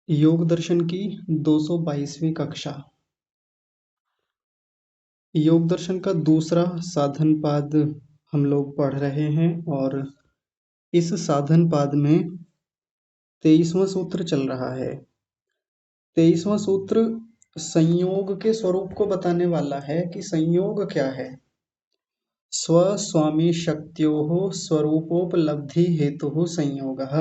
योग दर्शन की 222वीं कक्षा। योग दर्शन का दूसरा साधन पाद हम लोग पढ़ रहे हैं और इस साधन पाद में 23वां सूत्र चल रहा है। 23वां सूत्र संयोग के स्वरूप को बताने वाला है कि संयोग क्या है। स्वस्वामी शक्त्योः स्वरूपोपलब्धि हेतुः संयोगः।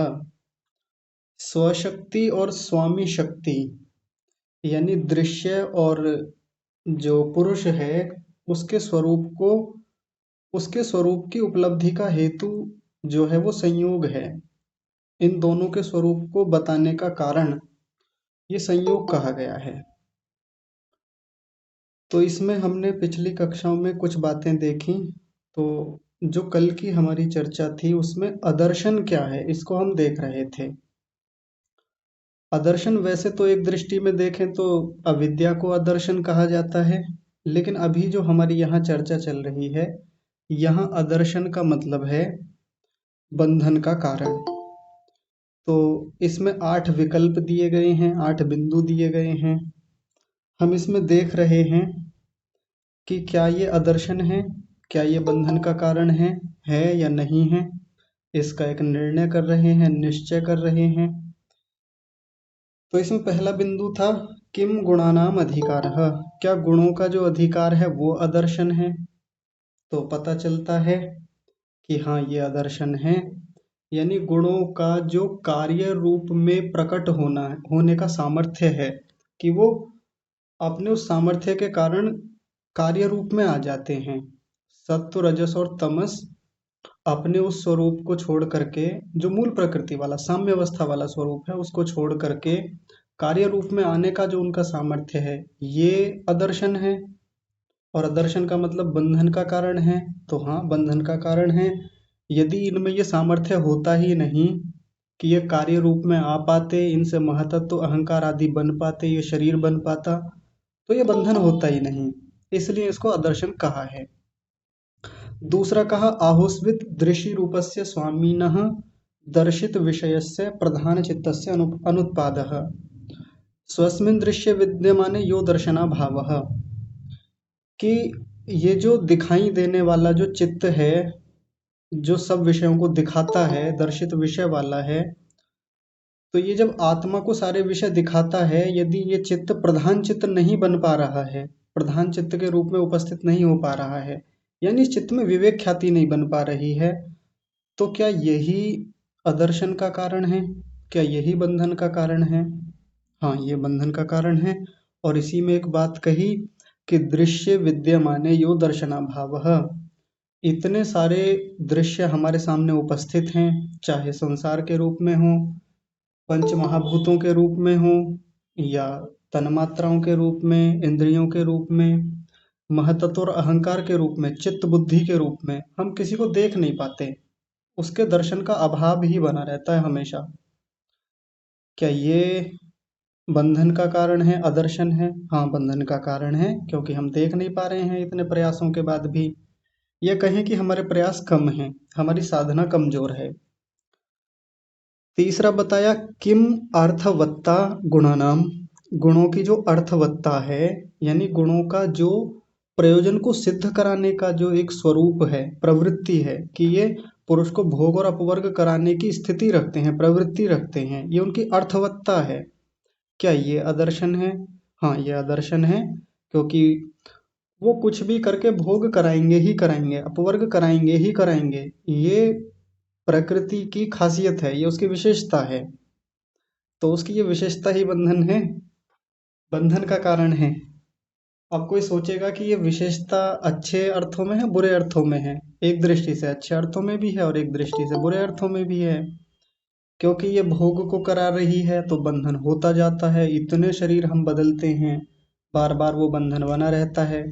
स्वशक्ति और स्वामी शक्ति यानी दृश्य और जो पुरुष है उसके स्वरूप की उपलब्धि का हेतु जो है वो संयोग है। इन दोनों के स्वरूप को बताने का कारण ये संयोग कहा गया है। तो इसमें हमने पिछली कक्षाओं में कुछ बातें देखी। तो जो कल की हमारी चर्चा थी उसमें अदर्शन क्या है इसको हम देख रहे थे। अदर्शन वैसे तो एक दृष्टि में देखें तो अविद्या को अदर्शन कहा जाता है, लेकिन अभी जो हमारी यहाँ चर्चा चल रही है यहाँ अदर्शन का मतलब है बंधन का कारण। तो इसमें 8 विकल्प दिए गए हैं, 8 बिंदु दिए गए हैं। हम इसमें देख रहे हैं कि क्या ये अदर्शन है, क्या ये बंधन का कारण है या नहीं है। इसका एक निर्णय कर रहे हैं, निश्चय कर रहे हैं। तो इसमें पहला बिंदु था किम गुणानाम अधिकारः, क्या गुणों का जो अधिकार है वो अदर्शन है। तो पता चलता है कि हाँ ये अदर्शन है, यानी गुणों का जो कार्य रूप में प्रकट होने का सामर्थ्य है कि वो अपने उस सामर्थ्य के कारण कार्य रूप में आ जाते हैं। सत्व रजस और तमस अपने उस स्वरूप को छोड़ करके जो मूल प्रकृति वाला साम्य अवस्था वाला स्वरूप है उसको छोड़ करके कार्य रूप में आने का जो उनका सामर्थ्य है ये अदर्शन है। और अदर्शन का मतलब बंधन का कारण है। तो हाँ बंधन का कारण है। यदि इनमें ये सामर्थ्य होता ही नहीं कि ये कार्य रूप में आ पाते, इनसे महतत्व अहंकार आदि बन पाते, ये शरीर बन पाता, तो ये बंधन होता ही नहीं, इसलिए इसको अदर्शन कहा है। दूसरा कहा आहुस्वित दृश्य रूपस्य स्वामिनः दर्शित विषयस्य प्रधान चित्तस्य अनुत्पादः स्वस्मिन् दृश्य विद्यमाने यो दर्शना भावः, कि ये जो दिखाई देने वाला जो चित्त है जो सब विषयों को दिखाता है, दर्शित विषय वाला है, तो ये जब आत्मा को सारे विषय दिखाता है, यदि ये चित्त प्रधान चित्त नहीं बन पा रहा है, प्रधान चित्त के रूप में उपस्थित नहीं हो पा रहा है, यानी इस चित्त में विवेक ख्याति नहीं बन पा रही है, तो क्या यही अदर्शन का कारण है? क्या यही बंधन का कारण है? हाँ ये बंधन का कारण है। और इसी में एक बात कही कि दृश्य विद्यमाने यो दर्शना भावः, इतने सारे दृश्य हमारे सामने उपस्थित हैं, चाहे संसार के रूप में हो, पंच महाभूतों के रूप में हो, या तन्मात्राओं के रूप में, इंद्रियों के रूप में, महतत्व और अहंकार के रूप में, चित्त बुद्धि के रूप में, हम किसी को देख नहीं पाते, उसके दर्शन का अभाव ही बना रहता है हमेशा। क्या ये बंधन का कारण है, अदर्शन है? हाँ बंधन का कारण है, क्योंकि हम देख नहीं पा रहे हैं इतने प्रयासों के बाद भी। यह कहें कि हमारे प्रयास कम हैं, हमारी साधना कमजोर है। तीसरा बताया किम अर्थवत्ता गुणानाम, गुणों की जो अर्थवत्ता है यानी गुणों का जो प्रयोजन को सिद्ध कराने का जो एक स्वरूप है, प्रवृत्ति है, कि ये पुरुष को भोग और अपवर्ग कराने की स्थिति रखते हैं, प्रवृत्ति रखते हैं, ये उनकी अर्थवत्ता है। क्या ये आदर्शन है? हाँ ये आदर्शन है, क्योंकि वो कुछ भी करके भोग कराएंगे ही कराएंगे, अपवर्ग कराएंगे ही कराएंगे, ये प्रकृति की खासियत है, ये उसकी विशेषता है। तो उसकी ये विशेषता ही बंधन है, बंधन का कारण है। अब कोई सोचेगा कि ये विशेषता अच्छे अर्थों में है बुरे अर्थों में है। एक दृष्टि से अच्छे अर्थों में भी है और एक दृष्टि से बुरे अर्थों में भी है, क्योंकि ये भोग को करा रही है तो बंधन होता जाता है, इतने शरीर हम बदलते हैं, बार बार वो बंधन बना रहता है।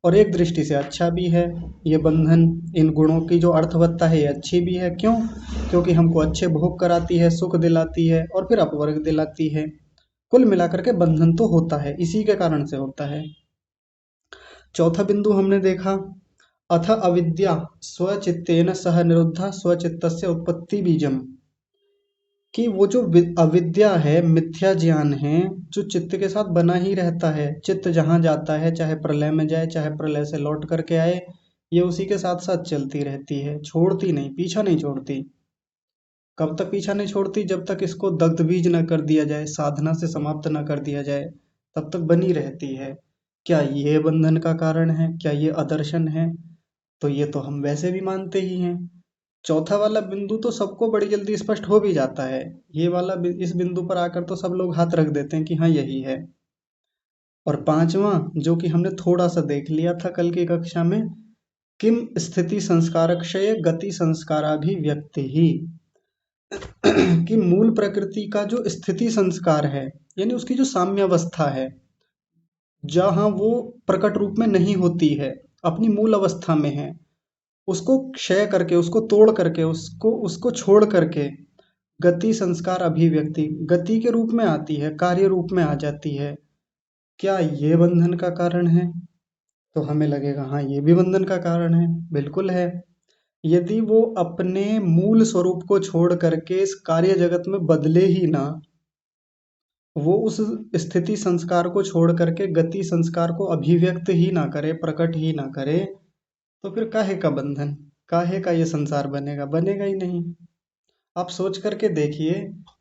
और एक दृष्टि से अच्छा भी है ये बंधन, इन गुणों की जो अर्थवत्ता है ये अच्छी भी है। क्यों? क्योंकि हमको अच्छे भोग कराती है, सुख दिलाती है और फिर अपवर्ग दिलाती है। कुल मिलाकर के बंधन तो होता है, इसी के कारण से होता है। चौथा बिंदु हमने देखा अथ अविद्या स्वचित्तेन सह निरुद्धा स्वचित्तस्य उत्पत्ति बीजम, कि वो जो अविद्या है, मिथ्या ज्ञान है, जो चित्त के साथ बना ही रहता है। चित्त जहाँ जाता है, चाहे प्रलय में जाए, चाहे प्रलय से लौट करके आए, ये उसी के साथ साथ चलती रहती है, छोड़ती नहीं, पीछा नहीं छोड़ती। कब तक पीछा नहीं छोड़ती? जब तक इसको दग्ध बीज न कर दिया जाए, साधना से समाप्त न कर दिया जाए, तब तक बनी रहती है। क्या ये बंधन का कारण है? क्या ये अदर्शन है? तो ये तो हम वैसे भी मानते ही हैं। चौथा वाला बिंदु तो सबको बड़ी जल्दी स्पष्ट हो भी जाता है। ये वाला इस बिंदु पर आकर तो सब लोग हाथ रख देते हैं कि हाँ यही है। और पांचवा, जो कि हमने थोड़ा सा देख लिया था कल की कक्षा में, किम स्थिति संस्कारक्षय गति संस्काराभिव्यक्ति ही, कि मूल प्रकृति का जो स्थिति संस्कार है, यानी उसकी जो साम्यावस्था है, जहाँ वो प्रकट रूप में नहीं होती है, अपनी मूल अवस्था में है, उसको क्षय करके, उसको तोड़ करके, उसको उसको छोड़ करके गति संस्कार अभिव्यक्ति गति के रूप में आती है, कार्य रूप में आ जाती है। क्या ये बंधन का कारण है? तो हमें लगेगा हाँ ये भी बंधन का कारण है, बिल्कुल है। यदि वो अपने मूल स्वरूप को छोड़ करके इस कार्य जगत में बदले ही ना, वो उस स्थिति संस्कार को छोड़ करके गति संस्कार को अभिव्यक्त ही ना करे, प्रकट ही ना करे, तो फिर काहे का बंधन, काहे का ये संसार बनेगा? बनेगा ही नहीं। आप सोच करके देखिए,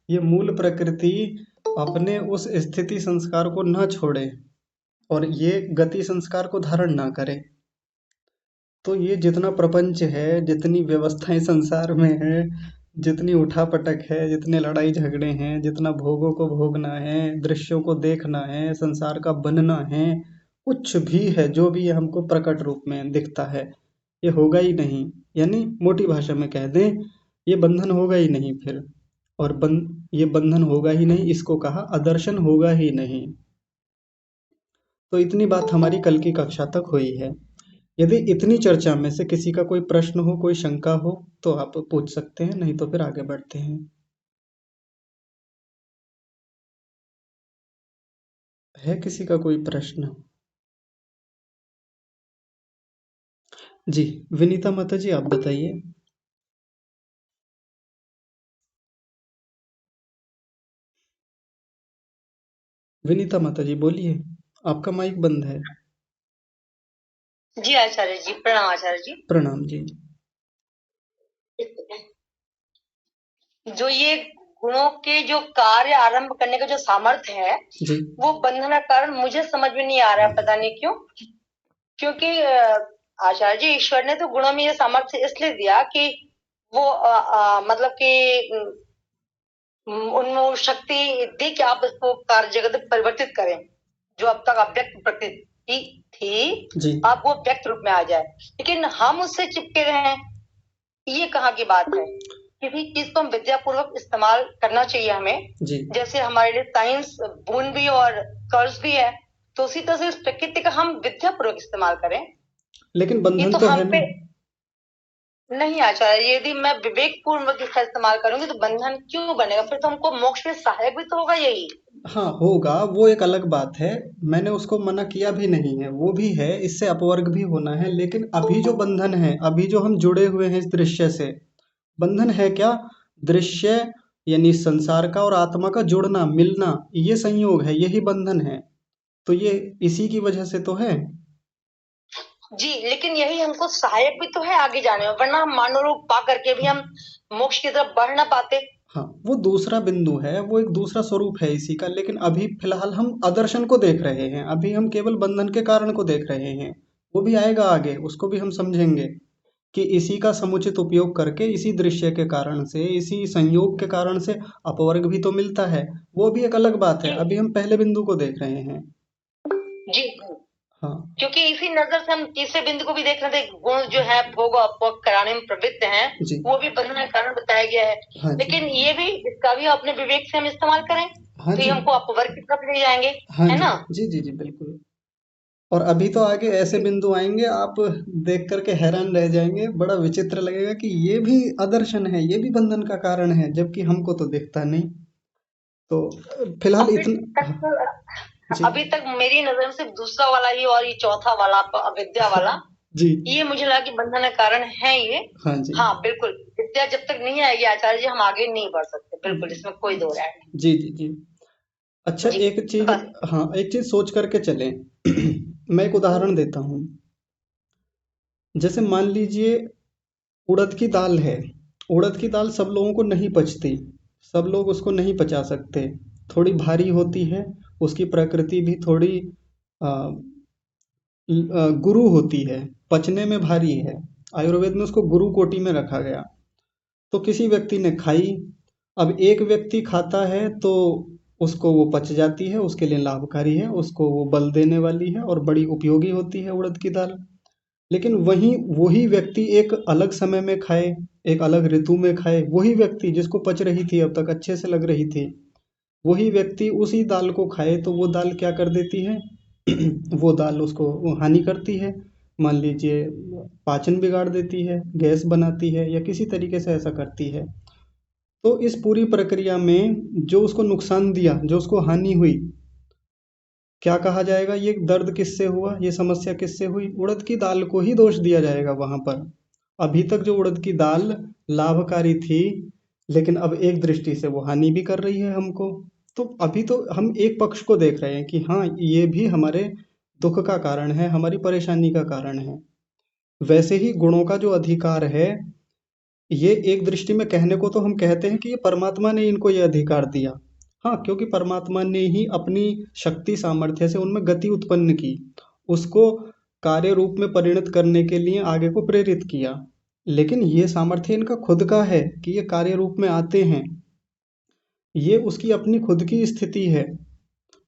ये मूल प्रकृति अपने उस स्थिति संस्कार को न छोड़े और ये गति संस्कार को धारण ना करे, तो ये जितना प्रपंच है, जितनी व्यवस्थाएं संसार में है, जितनी उठापटक है, जितने लड़ाई झगड़े हैं, जितना भोगों को भोगना है, दृश्यों को देखना है, संसार का बनना है, कुछ भी है जो भी ये हमको प्रकट रूप में दिखता है, ये होगा ही नहीं। यानी मोटी भाषा में कह दें, ये बंधन होगा ही नहीं फिर। और ये बंधन होगा ही नहीं, इसको कहा अदर्शन होगा ही नहीं। तो इतनी बात हमारी कल की कक्षा तक हुई है। यदि इतनी चर्चा में से किसी का कोई प्रश्न हो, कोई शंका हो, तो आप पूछ सकते हैं, नहीं तो फिर आगे बढ़ते हैं। है किसी का कोई प्रश्न? जी, विनीता माता जी आप बताइए। विनीता माता जी बोलिए, आपका माइक बंद है। जी आचार्य जी, प्रणाम आचार्य जी। प्रणाम जी। जो ये गुणों के जो कार्य आरंभ करने का जो सामर्थ्य है, जी। वो बंधन का कारण मुझे समझ में नहीं आ रहा है, पता नहीं क्यों। क्योंकि आचार्य जी, ईश्वर ने तो गुणों में ये सामर्थ्य इसलिए दिया कि वो मतलब कि उनमें वो शक्ति दी कि आप इसको कार्य जगत में परिवर्तित करें। जो अब तक अव्यक्त प्रकृति थी, जी। अब वो व्यक्त रूप में आ जाए, लेकिन हम उससे चिपके रहे हैं। ये कहाँ की बात है? किसी चीज को हम विद्यापूर्वक इस्तेमाल करना चाहिए हमें। जी। जैसे हमारे लिए साइंस बोन भी और कर्ज भी है, तो उसी तरह से इस प्रकृति का हम विद्यापूर्वक इस्तेमाल करें। लेकिन ये बंधन तो तो हम है पे ना। नहीं आचार्य, यदि मैं विवेक पूर्वक इसका इस्तेमाल करूंगी तो बंधन क्यों बनेगा? फिर तो हमको मोक्ष में सहायक भी तो होगा यही। हाँ होगा, वो एक अलग बात है। मैंने उसको मना किया भी नहीं है, वो भी है, इससे अपवर्ग भी होना है। लेकिन अभी जो बंधन है, अभी जो हम जुड़े हुए हैं इस दृश्य से, बंधन है क्या? दृश्य यानी संसार का और आत्मा का जुड़ना, मिलना, ये संयोग है, यही बंधन है। तो ये इसी की वजह से तो है। जी, लेकिन यही हमको सहायक भी तो है आगे जाने में, वरना हम मानव रूप पा करके भी हाँ। हम मोक्ष की तरफ बढ़ ना पाते। हाँ, वो दूसरा बिंदु है, वो एक दूसरा स्वरूप है इसी का। लेकिन अभी फिलहाल हम आदर्शन को देख रहे हैं, अभी हम केवल बंधन के कारण को देख रहे हैं। वो भी आएगा आगे, उसको भी हम समझेंगे कि इसी का समुचित उपयोग करके, इसी दृश्य के कारण से, इसी संयोग के कारण से अपवर्ग भी तो मिलता है। वो भी एक अलग बात है, जी अभी हम पहले बिंदु को देख रहे हैं। जी, हाँ। क्योंकि इसी नजर से हम तीसरे बिंदु को भी देख रहे थे। गुण जो है भोग और अपभोग कराने में प्रवृत्त हैं, जी। वो भी बंधन का कारण बताया गया है। हाँ जी। लेकिन ये भी, इसका भी अपने विवेक से हम इस्तेमाल करें हाँ तो ये जी। हमको अपवर्ग की तरफ ले जाएंगे, हाँ है जी। ना? जी जी जी बिल्कुल। और अभी तो आगे ऐसे बिंदु आएंगे, आप देख करके हैरान रह जाएंगे, बड़ा विचित्र लगेगा कि ये भी आदर्शन है, ये भी बंधन का कारण है, जबकि हमको तो दिखता नहीं। तो फिलहाल अभी इतना। हाँ, तक जी। अभी तक मेरी नजर में सिर्फ दूसरा वाला ही और ये चौथा वाला अविद्या वाला जी। ये मुझे लगा कि बंधन का कारण है ये। हाँ जी। हाँ, बिल्कुल। विद्या जब तक नहीं आएगी आचार्य जी, हम आगे नहीं बढ़ सकते। बिल्कुल, इसमें कोई दो राय नहीं। जी, जी, जी। अच्छा, जी, एक चीज़, बस। हाँ, एक चीज़ सोच करके चलें। मैं एक उदाहरण देता हूँ। जैसे मान लीजिए उड़द की दाल है। उड़द की दाल सब लोगों को नहीं पचती। सब लोग उसको नहीं पचा सकते। थोड़ी भारी होती है। उसकी प्रकृति भी थोड़ी अ, गुरु होती है। पचने में भारी है। आयुर्वेद में उसको गुरु कोटि में रखा गया। तो किसी व्यक्ति ने खाई। अब एक व्यक्ति खाता है तो उसको वो पच जाती है, उसके लिए लाभकारी है, उसको वो बल देने वाली है और बड़ी उपयोगी होती है उड़द की दाल। लेकिन वहीं वही व्यक्ति एक अलग समय में खाए, एक अलग ऋतु में खाए, वही व्यक्ति जिसको पच रही थी अब तक, अच्छे से लग रही थी, वही व्यक्ति उसी दाल को खाए तो वो दाल क्या कर देती है? वो दाल उसको वो हानि करती है। मान लीजिए पाचन बिगाड़ देती है, गैस बनाती है या किसी तरीके से ऐसा करती है। तो इस पूरी प्रक्रिया में जो उसको नुकसान दिया, जो उसको हानि हुई, क्या कहा जाएगा? ये दर्द किससे हुआ, ये समस्या किससे हुई? उड़द की दाल को ही दोष दिया जाएगा वहां पर। अभी तक जो उड़द की दाल लाभकारी थी, लेकिन अब एक दृष्टि से वो हानि भी कर रही है हमको। तो अभी तो हम एक पक्ष को देख रहे हैं कि हाँ, ये भी हमारे दुख का कारण है, हमारी परेशानी का कारण है। वैसे ही गुणों का जो अधिकार है, ये एक दृष्टि में कहने को तो हम कहते हैं कि ये परमात्मा ने इनको ये अधिकार दिया। हाँ, क्योंकि परमात्मा ने ही अपनी शक्ति सामर्थ्य से उनमें गति उत्पन्न की, उसको कार्य रूप में परिणत करने के लिए आगे को प्रेरित किया। लेकिन ये सामर्थ्य इनका खुद का है कि ये कार्य रूप में आते हैं। ये उसकी अपनी खुद की स्थिति है।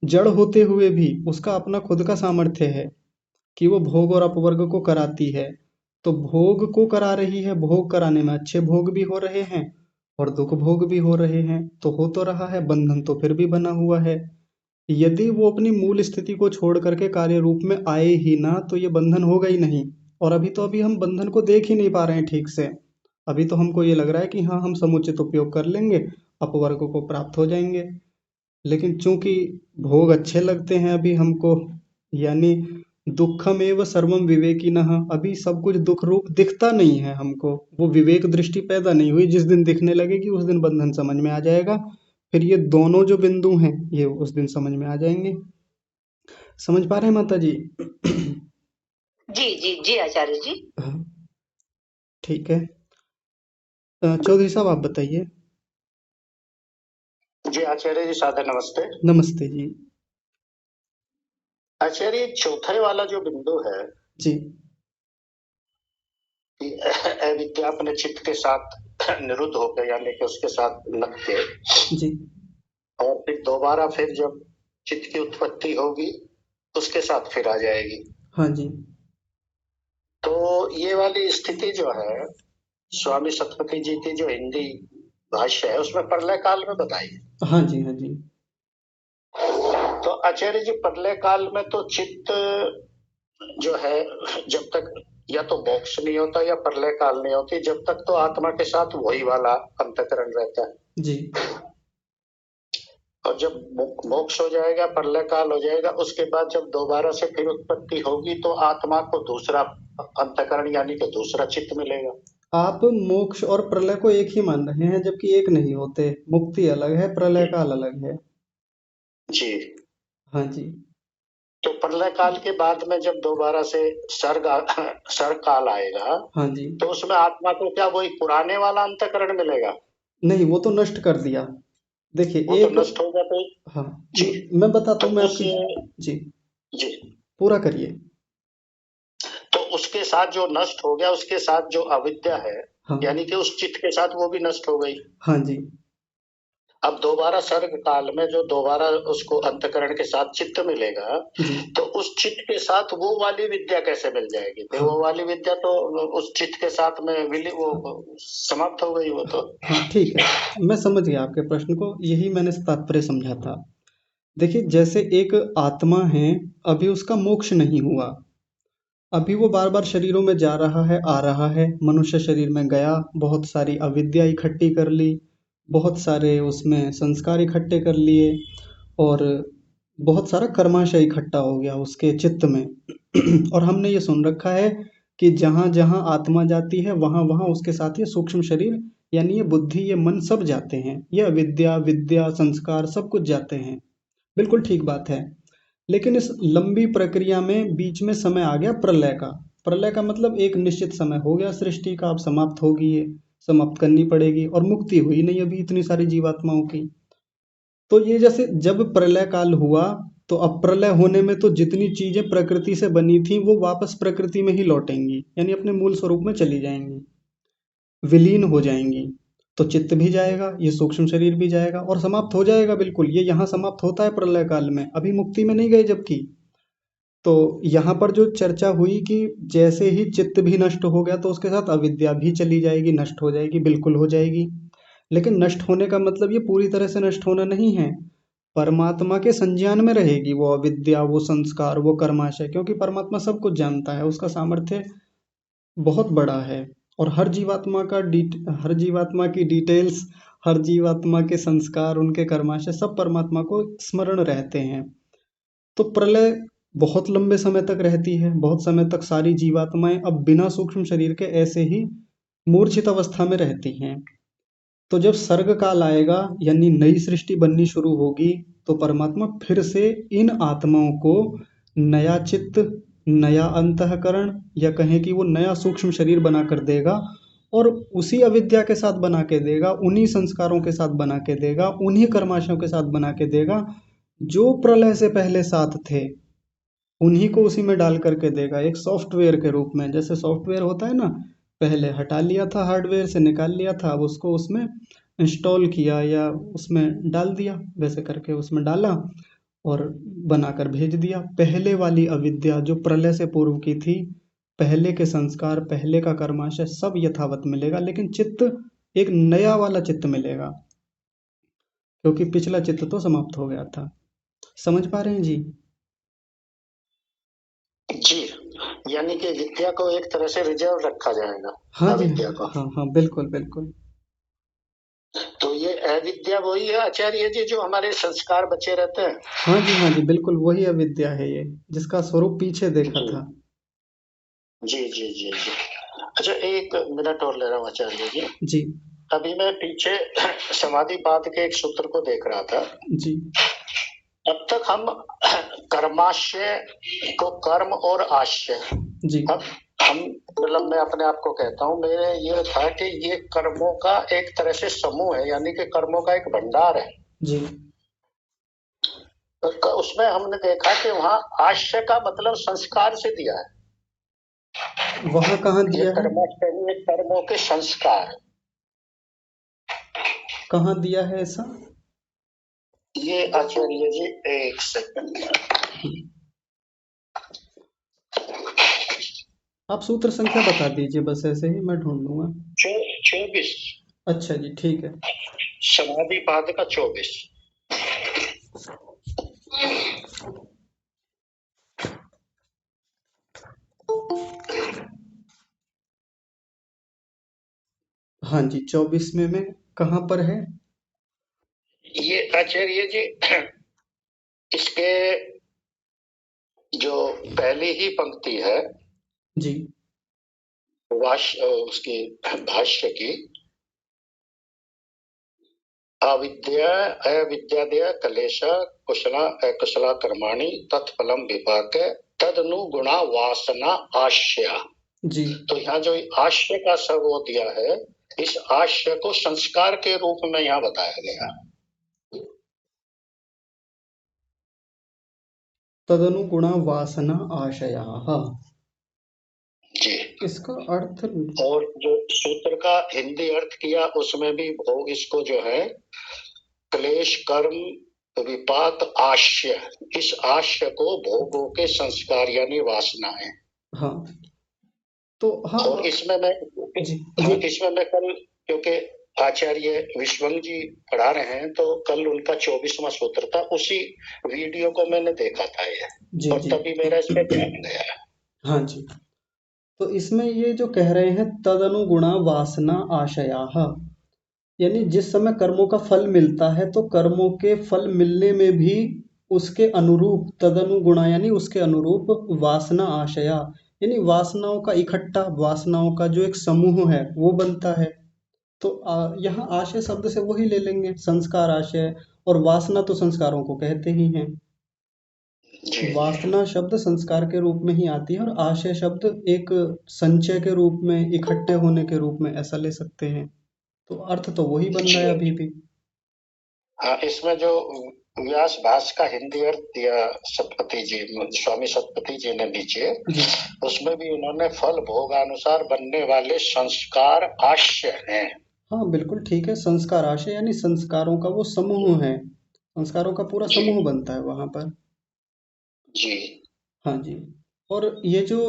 जड़ होते हुए भी उसका अपना खुद का सामर्थ्य है कि वो भोग और अपवर्ग को कराती है। तो भोग को करा रही है, भोग कराने में अच्छे भोग भी हो रहे हैं और दुख भोग भी हो रहे हैं, तो हो तो रहा है, बंधन तो फिर भी बना हुआ है। यदि वो अपनी मूल स्थिति को छोड़ करके कार्य रूप में आए ही ना, तो ये बंधन होगा ही नहीं। और अभी हम बंधन को देख ही नहीं पा रहे हैं ठीक से। अभी तो हमको ये लग रहा है कि हाँ, हम समुचित उपयोग कर लेंगे, अपवर्ग को प्राप्त हो जाएंगे। लेकिन चूंकि भोग अच्छे लगते हैं अभी हमको, यानी दुखमेव सर्वम विवेकिनः, अभी सब कुछ दुख रूप दिखता नहीं है हमको। वो विवेक दृष्टि पैदा नहीं हुई। जिस दिन दिखने लगेगी उस दिन बंधन समझ में आ जाएगा। फिर ये दोनों जो बिंदु हैं ये उस दिन समझ में आ जाएंगे। समझ पा रहे हैं माता जी? जी, जी, जी आचार्य जी। हाँ, ठीक है। चौधरी साहब आप बताइए। जी आचार्य जी, सादर नमस्ते। नमस्ते जी। आचार्य, चौथे वाला जो बिंदु है जी। कि अविद्या अपने चित्त के साथ निरुद्ध होकर, यानी कि उसके साथ लग के, जी। और फिर दोबारा फिर जब चित्त की उत्पत्ति होगी उसके साथ फिर आ जाएगी। हाँ जी। तो ये वाली स्थिति जो है स्वामी सतपति जी की जो हिंदी भाष्य है उसमें प्रलय काल में बताई है। हाँ जी। हाँ जी। तो आचार्य जी, प्रलय काल में तो चित्त जो है, जब तक या तो मोक्ष नहीं होता या प्रलय काल नहीं होती, जब तक तो आत्मा के साथ वही वाला अंतःकरण रहता है। जी। और जब मोक्ष हो जाएगा, प्रलय काल हो जाएगा, उसके बाद जब दोबारा से फिर उत्पत्ति होगी तो आत्मा को दूसरा अंतःकरण यानी कि दूसरा चित्त मिलेगा। आप मोक्ष और प्रलय को एक ही मान रहे हैं, जबकि एक नहीं होते। मुक्ति अलग है, प्रलय काल अलग है। जी। हाँ जी। तो प्रलय काल के बाद में जब दोबारा से सर्ग काल आएगा, हाँ जी। तो उसमें आत्मा को क्या वही पुराने वाला अंतःकरण मिलेगा? नहीं, वो तो नष्ट कर दिया। देखिए वो तो एक, नष्ट होगा तो। हाँ, जी। मैं बताता तो हूँ, मैं उस आपकी, जी, जी, पूरा करिए। तो उसके साथ जो नष्ट हो गया, उसके साथ जो अविद्या है, हाँ। यानी कि उस चित्त के साथ वो भी नष्ट हो गई। हाँ जी। अब दोबारा सर्ग काल में जो दोबारा उसको अंतःकरण के साथ चित्त मिलेगा, जी। तो उस चित्त के साथ वो वाली विद्या कैसे मिल जाएगी? तो हाँ। वो वाली विद्या तो उस चित्त के साथ में हाँ। वो समाप्त हो गई वो तो। हाँ, ठीक है। मैं समझ गया आपके प्रश्न को, यही मैंने तात्पर्य समझा था। देखिए, जैसे एक आत्मा है, अभी उसका मोक्ष नहीं हुआ। अभी वो बार बार शरीरों में जा रहा है, आ रहा है। मनुष्य शरीर में गया, बहुत सारी अविद्या इकट्ठी कर ली, बहुत सारे उसमें संस्कार इकट्ठे कर लिए, और बहुत सारा कर्माशय इकट्ठा हो गया उसके चित्त में। और हमने ये सुन रखा है कि जहाँ जहाँ आत्मा जाती है वहाँ वहाँ उसके साथ ये सूक्ष्म शरीर यानी ये बुद्धि ये मन सब जाते हैं, ये अविद्या विद्या संस्कार सब कुछ जाते हैं। बिल्कुल ठीक बात है। लेकिन इस लंबी प्रक्रिया में बीच में समय आ गया प्रलय का। प्रलय का मतलब एक निश्चित समय हो गया सृष्टि का, अब समाप्त होगी, ये समाप्त करनी पड़ेगी और मुक्ति हुई नहीं अभी इतनी सारी जीवात्माओं की। तो ये जैसे जब प्रलय काल हुआ तो अब प्रलय होने में तो जितनी चीजें प्रकृति से बनी थी वो वापस प्रकृति में ही लौटेंगी, यानी अपने मूल स्वरूप में चली जाएंगी, विलीन हो जाएंगी। तो चित्त भी जाएगा, ये सूक्ष्म शरीर भी जाएगा और समाप्त हो जाएगा। बिल्कुल ये यहाँ समाप्त होता है प्रलय काल में, अभी मुक्ति में नहीं गए जबकि। तो यहाँ पर जो चर्चा हुई कि जैसे ही चित्त भी नष्ट हो गया तो उसके साथ अविद्या भी चली जाएगी, नष्ट हो जाएगी, बिल्कुल हो जाएगी। लेकिन नष्ट होने का मतलब ये पूरी तरह से नष्ट होना नहीं है, परमात्मा के संज्ञान में रहेगी वो अविद्या, वो संस्कार, वो कर्माशय, क्योंकि परमात्मा सब कुछ जानता है, उसका सामर्थ्य बहुत बड़ा है। और हर जीवात्मा की डिटेल्स, हर जीवात्मा के संस्कार, उनके कर्माशय सब परमात्मा को स्मरण रहते हैं। तो प्रलय बहुत लंबे समय तक रहती है, बहुत समय तक सारी जीवात्माएं अब बिना सूक्ष्म शरीर के ऐसे ही मूर्छित अवस्था में रहती हैं। तो जब सर्ग काल आएगा यानी नई सृष्टि बननी शुरू होगी तो परमात्मा फिर से इन आत्माओं को नया चित्त, नया अंतःकरण या कहें कि वो नया सूक्ष्म शरीर बना कर देगा और उसी अविद्या के साथ बना के देगा, उन्हीं संस्कारों के साथ बना के देगा, उन्हीं कर्माशयों के साथ बना के देगा जो प्रलय से पहले साथ थे, उन्हीं को उसी में डाल करके देगा एक सॉफ्टवेयर के रूप में। जैसे सॉफ्टवेयर होता है ना, पहले हटा लिया था हार्डवेयर से, निकाल लिया था, अब उसको उसमें इंस्टॉल किया या उसमें डाल दिया, वैसे करके उसमें डाला और बनाकर भेज दिया। पहले वाली अविद्या जो प्रलय से पूर्व की थी, पहले के संस्कार, पहले का कर्माशय सब यथावत मिलेगा, लेकिन चित्त एक नया वाला चित्त मिलेगा, क्योंकि पिछला चित्त तो समाप्त हो गया था। समझ पा रहे हैं जी? जी, यानी कि विद्या को एक तरह से रिजर्व रखा जाएगा, हाँ जी, अविद्या को। हाँ हाँ, बिल्कुल बिल्कुल। तो ये अविद्या वही है आचार्य जी जो हमारे संस्कार बचे रहते हैं? हाँ जी, हाँ जी, बिल्कुल वही अविद्या है ये, जिसका स्वरूप पीछे देखा जी था। जी जी जी जी। अच्छा, 1 मिनट और ले रहा हूँ आचार्य जी। जी अभी मैं पीछे समाधिपाद के एक सूत्र को देख रहा था। जी अब तक हम कर्माशय को, कर्म और आशय, जी अब हम मतलब मैं अपने आप को कहता हूँ, मेरे ये था कि ये कर्मों का एक तरह से समूह है, यानी कि कर्मों का एक भंडार है। जी। तो उसमें हमने देखा कि वहाँ आशय का मतलब संस्कार से दिया है। वहाँ कहाँ ये दिया है? कर्माशय में कर्मों के संस्कार, कहाँ दिया है ऐसा? ये आचार्य जी 1 सेकंड। आप सूत्र संख्या बता दीजिए बस, ऐसे ही मैं ढूंढ लूंगा। 24। अच्छा जी, ठीक है। समाधिपाद का 24। हाँ जी, 24वें में कहाँ पर है? ये आचार्य जी इसके जो पहली ही पंक्ति है जी उसकी भाष्य की, अविद्या अविद्यादय कलेश कुशला अकुशला कर्माणि तत्फलम विपाक तदनुगुणा वासना आश्य। जी तो यहाँ जो आश्य का शब्द वो दिया है, इस आश्य को संस्कार के रूप में यहाँ बताया गया। तदनुगुणा वासना आशयाः, जी। इसका अर्थ? और जो सूत्र का हिंदी अर्थ किया उसमें भी भोग, इसको जो है क्लेश कर्म विपाक आश्य, इस आश्य को भोगों के संस्कार यानी वासना है। हाँ तो हाँ और इसमें मैं जी हाँ, जी इसमें मैं कल, क्योंकि आचार्य विश्वंग जी पढ़ा रहे हैं, तो कल उनका 24वां सूत्र था, उसी वीडियो को मैंने देखा था ये, जी और जी तभी मेरा इस पे ध्यान गया। हाँ जी। तो इसमें ये जो कह रहे हैं तदनुगुणा वासना आशयाः, यानी जिस समय कर्मों का फल मिलता है तो कर्मों के फल मिलने में भी उसके अनुरूप, तदनुगुणा यानी उसके अनुरूप वासना आशया यानी वासनाओं का इकट्ठा, वासनाओं का जो एक समूह है वो बनता है। तो यहाँ आशय शब्द से वही ले लेंगे, संस्कार आशय, और वासना तो संस्कारों को कहते ही हैं। जी वासना शब्द संस्कार के रूप में ही आती है, और आशय शब्द एक संचय के रूप में, इकट्ठे होने के रूप में ऐसा ले सकते हैं। तो अर्थ तो वही बन रहा जी। है अभी भी। हाँ, इसमें जो व्यास भाष का हिंदी अर्थ दिया सतपति जी, स्वामी सतपति जी ने नीचे, जी उसमें भी उन्होंने फल भोगानुसार बनने वाले संस्कार आश्य हैं। हाँ, बिल्कुल ठीक है। संस्कार आशय यानी संस्कारों का वो समूह है, संस्कारों का पूरा जी समूह बनता है वहां पर। जी हाँ जी। और ये जो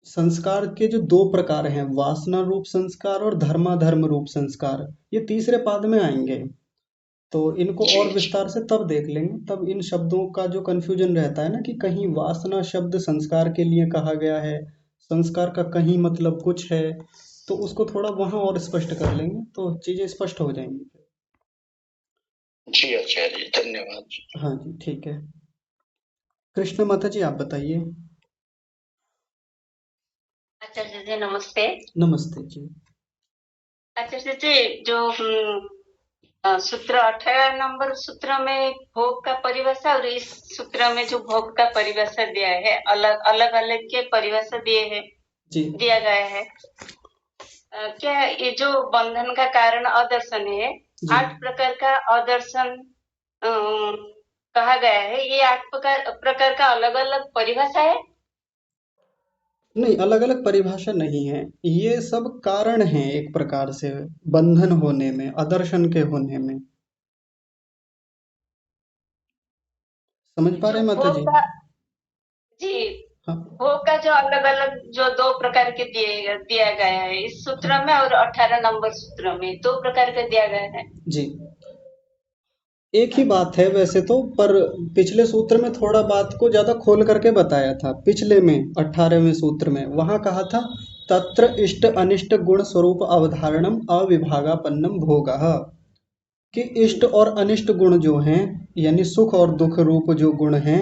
संस्कार के जो दो प्रकार हैं, वासना रूप संस्कार और धर्माधर्म रूप संस्कार, ये तीसरे पाद में आएंगे। तो इनको जी और विस्तार से तब देख लेंगे, तब इन शब्दों का जो कन्फ्यूजन रहता है ना, कि कहीं वासना शब्द संस्कार के लिए कहा गया है, संस्कार का कहीं मतलब कुछ है, तो उसको थोड़ा वहां और स्पष्ट कर लेंगे तो चीजें स्पष्ट हो जाएंगी। जी आचार्य जी, धन्यवाद। हाँ जी, ठीक है। कृष्ण माता जी, आप बताइए। आचार्य जी नमस्ते। नमस्ते जी। आचार्य जी, जो सूत्र 18 नंबर सूत्र में भोग का परिभाषा और इस सूत्र में जो भोग का परिभाषा दिया है, अलग अलग अलग के परिभाषा जी दिया गया है। क्या ये जो बंधन का कारण अदर्शन है, जी 8 प्रकार का अदर्शन कहा गया है, ये 8 प्रकार का अलग अलग परिभाषा है? नहीं, अलग अलग परिभाषा नहीं है, ये सब कारण हैं एक प्रकार से बंधन होने में, अदर्शन के होने में। समझ पा रहे जो हैं माता भोग जी? का, जी, हाँ भोग का जो अलग अलग जो 2 प्रकार के दिया गया है इस हाँ सूत्र में, और 18 नंबर सूत्र में 2 प्रकार का दिया गया है। जी, एक ही बात है वैसे तो, पर पिछले सूत्र में थोड़ा बात को ज्यादा खोल करके बताया था। पिछले में 18वें सूत्र में वहां कहा था, तत्र इष्ट अनिष्ट गुण स्वरूप अवधारणम अविभागापन्नम भोगः, कि इष्ट और अनिष्ट गुण जो हैं, यानी सुख और दुख रूप जो गुण हैं,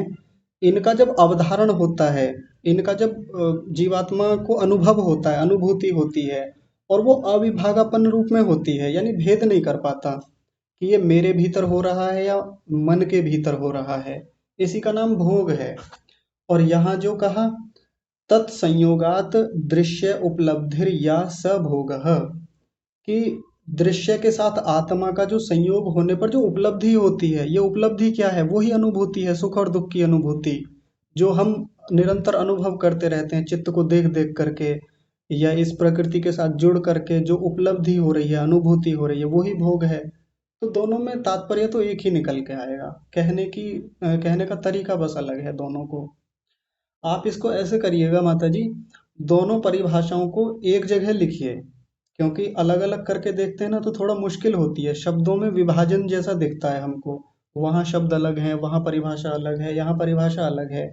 इनका जब अवधारण होता है, इनका जब जीवात्मा को अनुभव होता है, अनुभूति होती है, और वो अविभागापन्न रूप में होती है, यानी भेद नहीं कर पाता कि ये मेरे भीतर हो रहा है या मन के भीतर हो रहा है, इसी का नाम भोग है। और यहाँ जो कहा, तत्संयोगात दृश्य उपलब्धिर या स भोगः, कि दृश्य के साथ आत्मा का जो संयोग होने पर जो उपलब्धि होती है, ये उपलब्धि क्या है? वही अनुभूति है, सुख और दुख की अनुभूति, जो हम निरंतर अनुभव करते रहते हैं चित्त को देख देख करके, या इस प्रकृति के साथ जुड़ करके जो उपलब्धि हो रही है, अनुभूति हो रही है, वही भोग है। तो दोनों में तात्पर्य तो एक ही निकल के आएगा, कहने का तरीका बस अलग है दोनों को। आप इसको ऐसे करिएगा माता जी, दोनों परिभाषाओं को एक जगह लिखिए, क्योंकि अलग अलग करके देखते हैं ना तो थोड़ा मुश्किल होती है, शब्दों में विभाजन जैसा दिखता है हमको, वहाँ शब्द अलग हैं, वहाँ परिभाषा अलग है, यहाँ परिभाषा अलग है।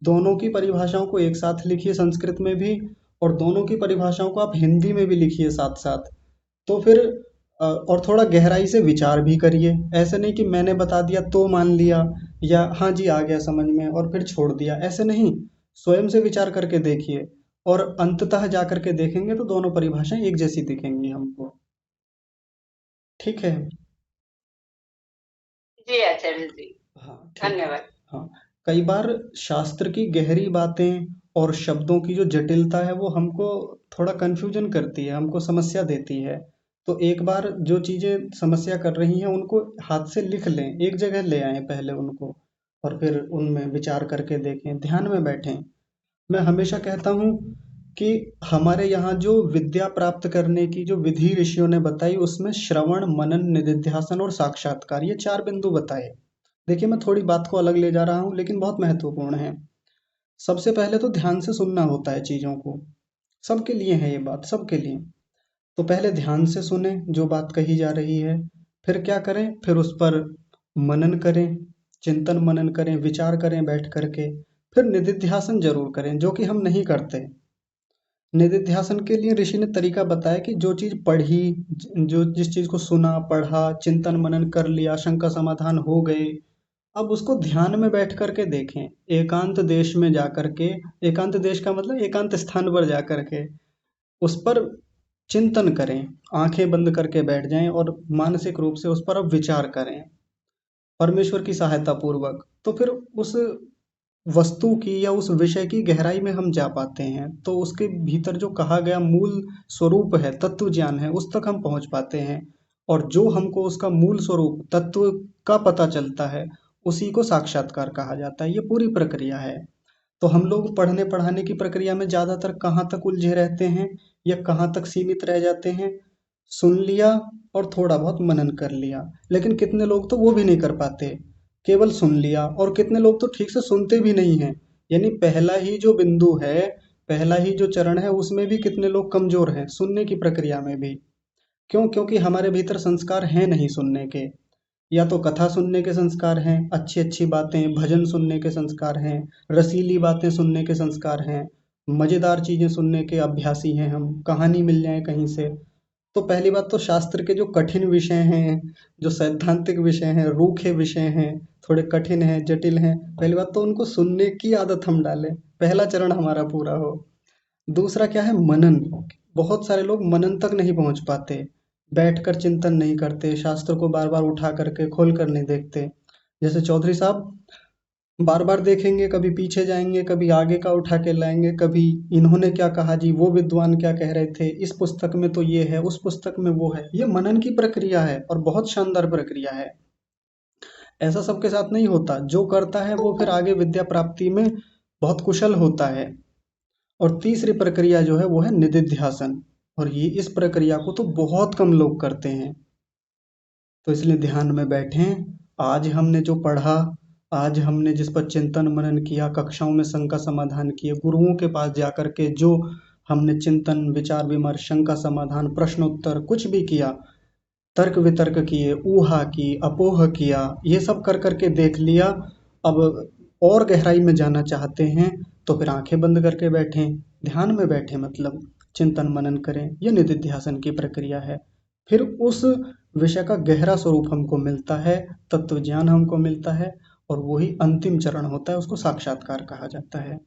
दोनों की परिभाषाओं को एक साथ लिखिए संस्कृत में भी, और दोनों की परिभाषाओं को आप हिंदी में भी लिखिए साथ साथ। तो फिर और थोड़ा गहराई से विचार भी करिए, ऐसे नहीं कि मैंने बता दिया तो मान लिया, या हाँ जी आ गया समझ में और फिर छोड़ दिया, ऐसे नहीं। स्वयं से विचार करके देखिए, और अंततः जा करके देखेंगे तो दोनों परिभाषाएं एक जैसी दिखेंगी हमको। ठीक है। जी आचार्य जी, हाँ ठीक है। धन्यवाद। हाँ, कई बार शास्त्र की गहरी बातें और शब्दों की जो जटिलता है वो हमको थोड़ा कंफ्यूजन करती है, हमको समस्या देती है। तो एक बार जो चीजें समस्या कर रही हैं उनको हाथ से लिख लें, एक जगह ले आएं पहले उनको, और फिर उनमें विचार करके देखें, ध्यान में बैठें। मैं हमेशा कहता हूँ कि हमारे यहाँ जो विद्या प्राप्त करने की जो विधि ऋषियों ने बताई, उसमें श्रवण मनन निदिध्यासन और साक्षात्कार, ये 4 बिंदु बताए। देखिए, मैं थोड़ी बात को अलग ले जा रहा हूँ लेकिन बहुत महत्वपूर्ण है। सबसे पहले तो ध्यान से सुनना होता है चीजों को, सबके लिए है ये बात, सबके लिए। तो पहले ध्यान से सुने जो बात कही जा रही है, फिर क्या करें, फिर उस पर मनन करें, चिंतन मनन करें, विचार करें बैठ करके, फिर निदिध्यासन जरूर करें, जो कि हम नहीं करते। निदिध्यासन के लिए ऋषि ने तरीका बताया कि जो चीज पढ़ी, जो जिस चीज को सुना पढ़ा, चिंतन मनन कर लिया, शंका समाधान हो गए, अब उसको ध्यान में बैठ करके देखें, एकांत देश में जा करके, एकांत देश का मतलब एकांत स्थान पर जा करके उस पर चिंतन करें, आंखें बंद करके बैठ जाएं और मानसिक रूप से उस पर अब विचार करें परमेश्वर की सहायता पूर्वक। तो फिर उस वस्तु की या उस विषय की गहराई में हम जा पाते हैं, तो उसके भीतर जो कहा गया मूल स्वरूप है, तत्व ज्ञान है, उस तक हम पहुंच पाते हैं। और जो हमको उसका मूल स्वरूप तत्व का पता चलता है, उसी को साक्षात्कार कहा जाता है। ये पूरी प्रक्रिया है। तो हम लोग पढ़ने पढ़ाने की प्रक्रिया में ज़्यादातर कहाँ तक उलझे रहते हैं या कहाँ तक सीमित रह जाते हैं? सुन लिया और थोड़ा बहुत मनन कर लिया, लेकिन कितने लोग तो वो भी नहीं कर पाते, केवल सुन लिया। और कितने लोग तो ठीक से सुनते भी नहीं हैं, यानी पहला ही जो बिंदु है, पहला ही जो चरण है, उसमें भी कितने लोग कमजोर हैं सुनने की प्रक्रिया में भी। क्यों? क्योंकि हमारे भीतर संस्कार हैं नहीं सुनने के। या तो कथा सुनने के संस्कार हैं, अच्छी अच्छी बातें, भजन सुनने के संस्कार हैं, रसीली बातें सुनने के संस्कार हैं, मजेदार चीजें सुनने के अभ्यासी हैं हम, कहानी मिल जाए कहीं से। तो पहली बात तो शास्त्र के जो कठिन विषय हैं, जो सैद्धांतिक विषय हैं, रूखे विषय हैं, थोड़े कठिन हैं, जटिल हैं, पहली बात तो उनको सुनने की आदत हम डालें, पहला चरण हमारा पूरा हो। दूसरा क्या है? मनन। बहुत सारे लोग मनन तक नहीं पहुंच पाते, बैठकर चिंतन नहीं करते, शास्त्र को बार बार उठा करके खोल कर नहीं देखते। जैसे चौधरी साहब बार बार देखेंगे, कभी पीछे जाएंगे, कभी आगे का उठा के लाएंगे, कभी इन्होंने क्या कहा जी, वो विद्वान क्या कह रहे थे, इस पुस्तक में तो ये है, उस पुस्तक में वो है। ये मनन की प्रक्रिया है और बहुत शानदार प्रक्रिया है। ऐसा सबके साथ नहीं होता। जो करता है वो फिर आगे विद्या प्राप्ति में बहुत कुशल होता है। और तीसरी प्रक्रिया जो है वो है निदिध्यासन, और ये इस प्रक्रिया को तो बहुत कम लोग करते हैं। तो इसलिए ध्यान में बैठें। आज हमने जो पढ़ा, आज हमने जिस पर चिंतन मनन किया, कक्षाओं में शंका समाधान किए, गुरुओं के पास जाकर के जो हमने चिंतन विचार विमर्श शंका समाधान प्रश्न उत्तर कुछ भी किया, तर्क वितर्क किए, ऊहा की, अपोह किया, ये सब कर करके देख लिया। अब और गहराई में जाना चाहते हैं तो फिर आंखें बंद करके बैठें, ध्यान में बैठें, मतलब चिंतन मनन करें। ये निदिध्यासन की प्रक्रिया है। फिर उस विषय का गहरा स्वरूप हमको मिलता है, तत्व ज्ञान हमको मिलता है, और वही अंतिम चरण होता है, उसको साक्षात्कार कहा जाता है।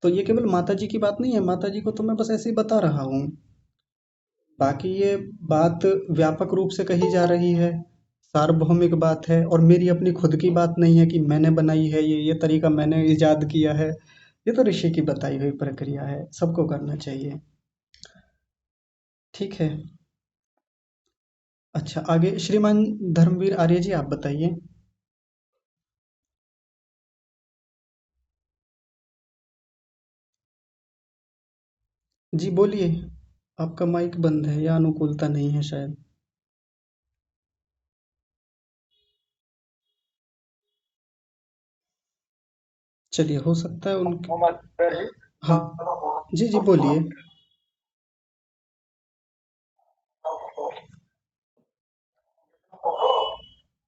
तो ये केवल माता जी की बात नहीं है, माता जी को तो मैं बस ऐसे ही बता रहा हूँ। बाकी ये बात व्यापक रूप से कही जा रही है, सार्वभौमिक बात है, और मेरी अपनी खुद की बात नहीं है कि मैंने बनाई है, ये तरीका मैंने इजाद किया है। ये तो ऋषि की बताई हुई प्रक्रिया है, सबको करना चाहिए। ठीक है। अच्छा, आगे श्रीमान धर्मवीर आर्य जी आप बताइए। जी बोलिए, आपका माइक बंद है या अनुकूलता नहीं है शायद। चलिए, हो सकता है उनके। हाँ जी जी बोलिए।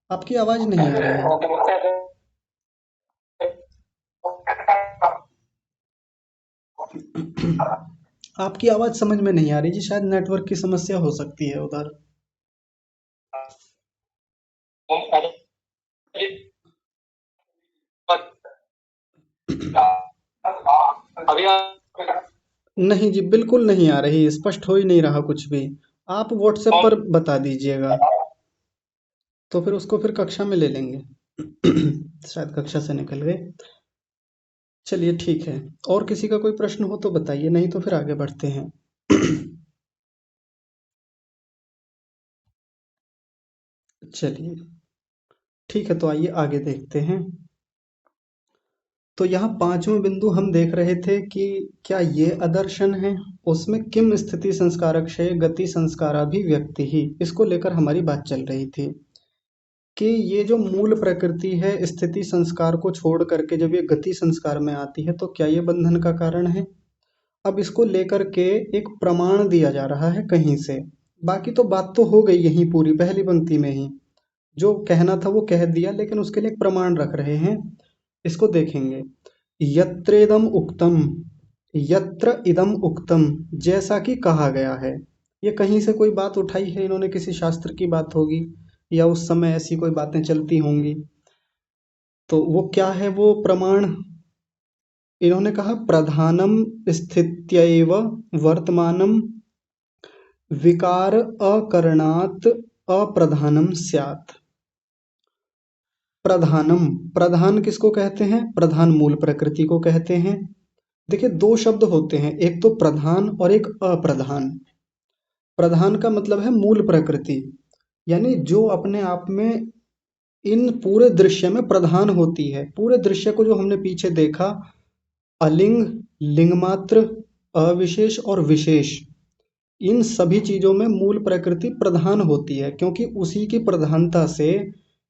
आपकी आवाज नहीं आ रही है। आपकी आवाज समझ में नहीं आ रही जी, शायद नेटवर्क की समस्या हो सकती है उधर। नहीं जी, बिल्कुल नहीं आ रही, स्पष्ट हो ही नहीं रहा कुछ भी। आप व्हाट्सएप पर बता दीजिएगा, तो फिर उसको फिर कक्षा में ले लेंगे। शायद कक्षा से निकल गए। चलिए ठीक है, और किसी का कोई प्रश्न हो तो बताइए, नहीं तो फिर आगे बढ़ते हैं। चलिए ठीक है, तो आइए आगे देखते हैं। तो यहाँ पांचवें बिंदु हम देख रहे थे कि क्या ये आदर्शन है, उसमें किम स्थिति संस्कारक क्षय गति संस्काराभिव्यक्ति ही, इसको लेकर हमारी बात चल रही थी कि ये जो मूल प्रकृति है, स्थिति संस्कार को छोड़ करके जब ये गति संस्कार में आती है तो क्या ये बंधन का कारण है? अब इसको लेकर के एक प्रमाण दिया जा रहा है कहीं से। बाकी तो बात तो हो गई यहीं पूरी पहली पंक्ति में ही, जो कहना था वो कह दिया, लेकिन उसके लिए एक प्रमाण रख रहे हैं। इसको देखेंगे, यत्रेदम उक्तम, यत्र इदम उक्तम, जैसा कि कहा गया है। ये कहीं से कोई बात उठाई है इन्होंने, किसी शास्त्र की बात होगी या उस समय ऐसी कोई बातें चलती होंगी। तो वो क्या है वो प्रमाण? इन्होंने कहा प्रधानम स्थित्यैव वर्तमानम विकार अकरणात् अप्रधानम स्यात्। प्रधानम, प्रधान किसको कहते हैं? प्रधान मूल प्रकृति को कहते हैं। देखिए दो शब्द होते हैं, एक तो प्रधान और एक अप्रधान। प्रधान का मतलब है मूल प्रकृति, यानी जो अपने आप में इन पूरे दृश्य में प्रधान होती है। पूरे दृश्य को जो हमने पीछे देखा, अलिंग, लिंगमात्र, अविशेष और विशेष, इन सभी चीजों में मूल प्रकृति प्रधान होती है, क्योंकि उसी की प्रधानता से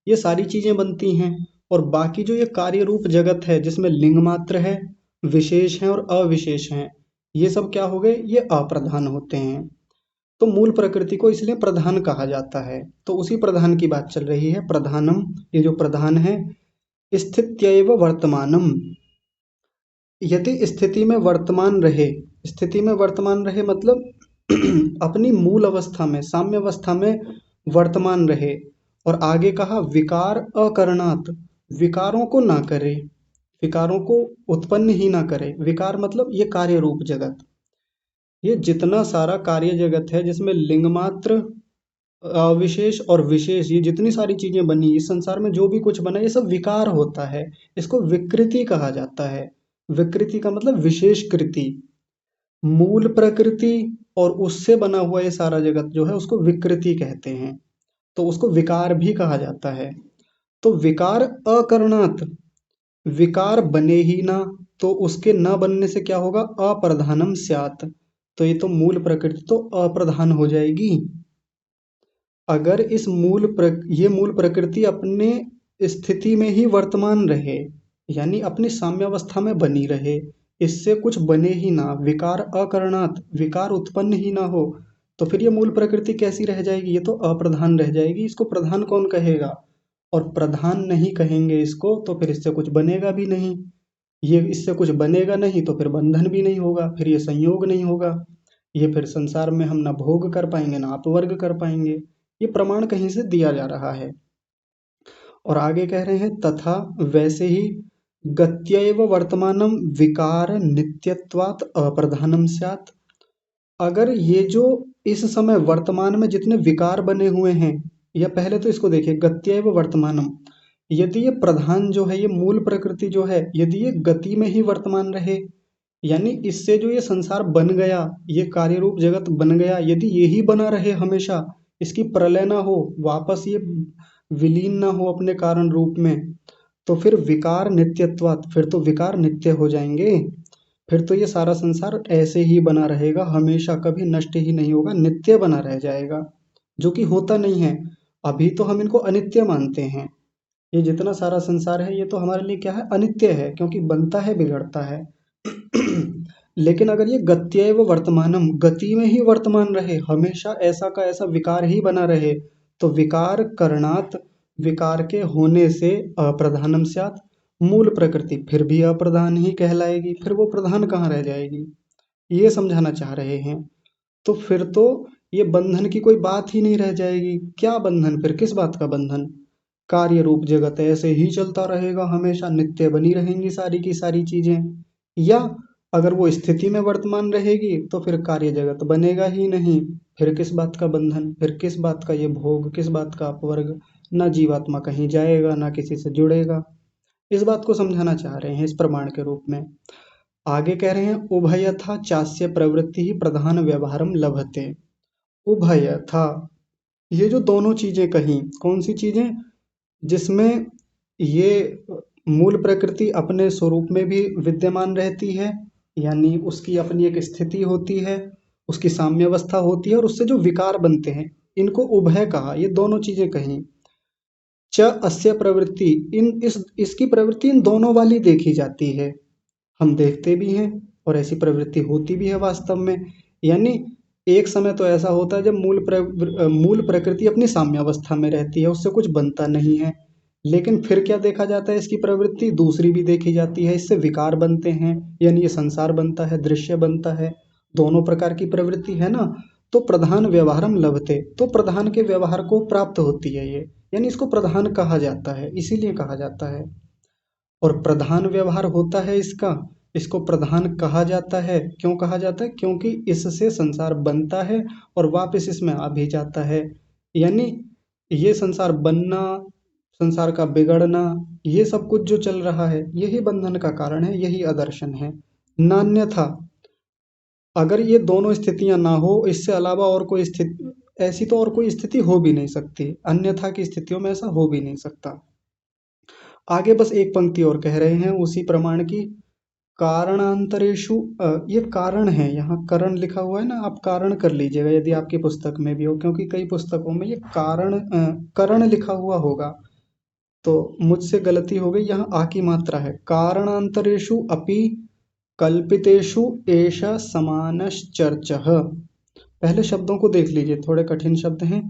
ये सारी चीजें बनती हैं। और बाकी जो ये कार्य रूप जगत है जिसमें लिंग मात्र है, विशेष है और अविशेष हैं, ये सब क्या हो गए? ये अप्रधान होते हैं। तो मूल प्रकृति को इसलिए प्रधान कहा जाता है। तो उसी प्रधान की बात चल रही है। प्रधानम, ये जो प्रधान है, स्थित्यैव वर्तमानम, यदि स्थिति में वर्तमान रहे, स्थिति में वर्तमान रहे मतलब अपनी मूल अवस्था में, साम्य अवस्था में वर्तमान रहे। और आगे कहा विकार अकरणात्, विकारों को ना करे, विकारों को उत्पन्न ही ना करे। विकार मतलब ये कार्य रूप जगत, ये जितना सारा कार्य जगत है जिसमें लिंग मात्र, अविशेष और विशेष, ये जितनी सारी चीजें बनी इस संसार में, जो भी कुछ बना, ये सब विकार होता है। इसको विकृति कहा जाता है। विकृति का मतलब विशेष कृति। मूल प्रकृति और उससे बना हुआ ये सारा जगत जो है उसको विकृति कहते हैं, तो उसको विकार भी कहा जाता है। तो विकार अकरणात्, विकार बने ही ना, तो उसके न बनने से क्या होगा? अप्रधानम स्यात्, तो ये तो मूल प्रकृति तो अप्रधान हो जाएगी। अगर इस ये मूल प्रकृति अपने स्थिति में ही वर्तमान रहे, यानी अपनी साम्यावस्था में बनी रहे, इससे कुछ बने ही ना, विकार अकरणात्, विकार उत्पन्न ही ना हो, तो फिर ये मूल प्रकृति कैसी रह जाएगी? ये तो अप्रधान रह जाएगी। इसको प्रधान कौन कहेगा? और प्रधान नहीं कहेंगे इसको तो फिर इससे कुछ बनेगा भी नहीं। ये इससे कुछ बनेगा नहीं तो फिर बंधन भी नहीं होगा, फिर ये संयोग नहीं होगा। ये फिर संसार में हम ना भोग कर पाएंगे ना अपवर्ग कर पाएंगे। ये प्रमाण कहीं से दिया जा रहा है। और आगे कह रहे हैं तथा वैसे ही गत्यैव वर्तमानम विकार नित्यत्वात् अप्रधानम स्यात्। अगर ये जो इस समय वर्तमान में जितने विकार बने हुए हैं, या पहले तो इसको देखिए, गत्यैव वर्तमानम, यदि ये प्रधान जो है, ये मूल प्रकृति जो है, यदि ये गति में ही वर्तमान रहे, यानी इससे जो ये संसार बन गया, ये कार्य रूप जगत बन गया, यदि यही बना रहे हमेशा, इसकी प्रलय ना हो, वापस ये विलीन ना हो अपने कारण रूप में, तो फिर विकार नित्यत्वात्, फिर तो विकार नित्य हो जाएंगे। फिर तो ये सारा संसार ऐसे ही बना रहेगा, हमेशा कभी नष्ट ही नहीं होगा, नित्य बना रह जाएगा, जो कि होता नहीं है। अभी तो हम इनको अनित्य मानते हैं। ये जितना सारा संसार है ये तो हमारे लिए क्या है? अनित्य है, क्योंकि बनता है बिगड़ता है। लेकिन अगर ये गत्यैव वर्तमानम, गति में ही वर्तमान रहे, हमेशा ऐसा का ऐसा विकार ही बना रहे, तो विकार करणात्, विकार के होने से अप्रधानम स्यात्, मूल प्रकृति फिर भी अप्रधान ही कहलाएगी। फिर वो प्रधान कहाँ रह जाएगी? ये समझाना चाह रहे हैं। तो फिर तो ये बंधन की कोई बात ही नहीं रह जाएगी। क्या बंधन? फिर किस बात का बंधन? कार्य रूप जगत ऐसे ही चलता रहेगा, हमेशा नित्य बनी रहेंगी सारी की सारी चीजें। या अगर वो स्थिति में वर्तमान रहेगी तो फिर कार्य जगत बनेगा ही नहीं। फिर किस बात का बंधन? फिर किस बात का ये भोग? किस बात का अपवर्ग? ना जीवात्मा कहीं जाएगा, ना किसी से जुड़ेगा। इस बात को समझाना चाह रहे हैं इस प्रमाण के रूप में। आगे कह रहे हैं उभयथा चास्य प्रवृत्ति ही प्रधान व्यवहारम लभते। उभयथा, ये जो दोनों चीजें कहीं, कौन सी चीजें? जिसमें ये मूल प्रकृति अपने स्वरूप में भी विद्यमान रहती है, यानी उसकी अपनी एक स्थिति होती है, उसकी साम्यावस्था होती है, और उससे जो विकार बनते हैं, इनको उभय कहा। ये दोनों चीजें कहीं। च अस्य प्रवृत्ति, इसकी प्रवृत्ति इन दोनों वाली देखी जाती है। हम देखते भी हैं और ऐसी प्रवृत्ति होती भी है वास्तव में। यानी एक समय तो ऐसा होता है जब मूल प्रकृति अपनी साम्यावस्था में रहती है, उससे कुछ बनता नहीं है। लेकिन फिर क्या देखा जाता है? इसकी प्रवृत्ति दूसरी भी देखी जाती है, इससे विकार बनते हैं, यानी ये संसार बनता है, दृश्य बनता है, दोनों प्रकार की प्रवृत्ति है ना। तो प्रधान व्यवहारम लभते, तो प्रधान के व्यवहार को प्राप्त होती है ये, यानी इसको प्रधान कहा जाता है, इसीलिए कहा जाता है। और प्रधान व्यवहार होता है इसका। इसको प्रधान कहा जाता है। क्यों कहा जाता है? क्योंकि इससे संसार बनता है और वापस इसमें आ भी जाता है। यानी ये संसार बनना, संसार का बिगड़ना, ये सब कुछ जो चल रहा है यही बंधन का कारण है, यही आदर्शन है। नान्यथा अगर ये दोनों स्थितियां ना हो, इससे अलावा और कोई स्थिति, ऐसी तो और कोई स्थिति हो भी नहीं सकती, अन्यथा की स्थितियों में ऐसा हो भी नहीं सकता। आगे बस एक पंक्ति और कह रहे हैं उसी प्रमाण की। कारणांतरेषु, ये कारण है, यहाँ करण लिखा हुआ है ना, आप कारण कर लीजिएगा यदि आपकी पुस्तक में भी हो, क्योंकि कई पुस्तकों में ये कारण करण लिखा हुआ होगा, तो मुझसे गलती हो गई, यहाँ आ की मात्रा है। कारणांतरेषु अपि कल्पितेषु एष समानश्चर्चः। पहले शब्दों को देख लीजिए, थोड़े कठिन शब्द हैं।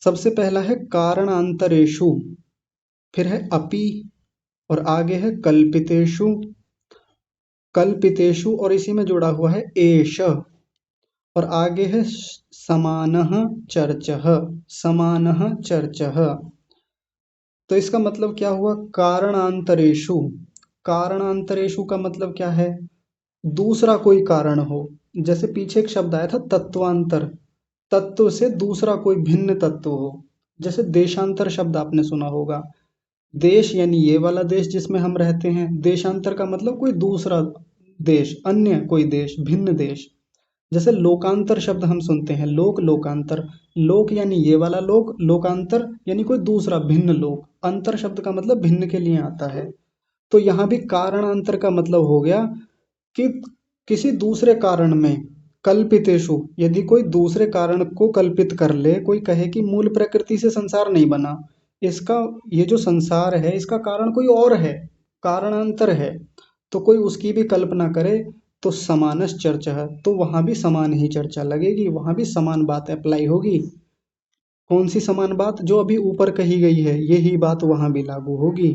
सबसे पहला है कारणांतरेषु, फिर है अपि, और आगे है कल्पितेषु, कल्पितेषु और इसी में जुड़ा हुआ है एष, और आगे है समानः चर्चः, समानः चर्चः। तो इसका मतलब क्या हुआ? कारणांतरेषु, कारणांतरेषु का मतलब क्या है? दूसरा कोई कारण हो। जैसे पीछे एक शब्द आया था तत्वांतर, तत्व से दूसरा कोई भिन्न तत्व हो। जैसे देशांतर शब्द आपने सुना होगा। देश यानी ये वाला देश जिसमें हम रहते हैं, देशांतर का मतलब कोई दूसरा देश, अन्य कोई देश, भिन्न देश। जैसे लोकांतर शब्द हम सुनते हैं, लोक, लोकांतर, लोक यानी ये वाला लोक, लोकांतर यानी कोई दूसरा भिन्न लोक। अंतर शब्द का मतलब भिन्न के लिए आता है। तो यहाँ भी कारणांतर का मतलब हो गया कि किसी दूसरे कारण में, कल्पितेषु, यदि कोई दूसरे कारण को कल्पित कर ले, कोई कहे कि मूल प्रकृति से संसार नहीं बना, इसका, ये जो संसार है इसका कारण कोई और है, कारणांतर है, तो कोई उसकी भी कल्पना करे, तो समानस चर्चा है, तो वहां भी समान ही चर्चा लगेगी, वहां भी समान बात अप्लाई होगी। कौन सी समान बात? जो अभी ऊपर कही गई है यही बात वहां भी लागू होगी।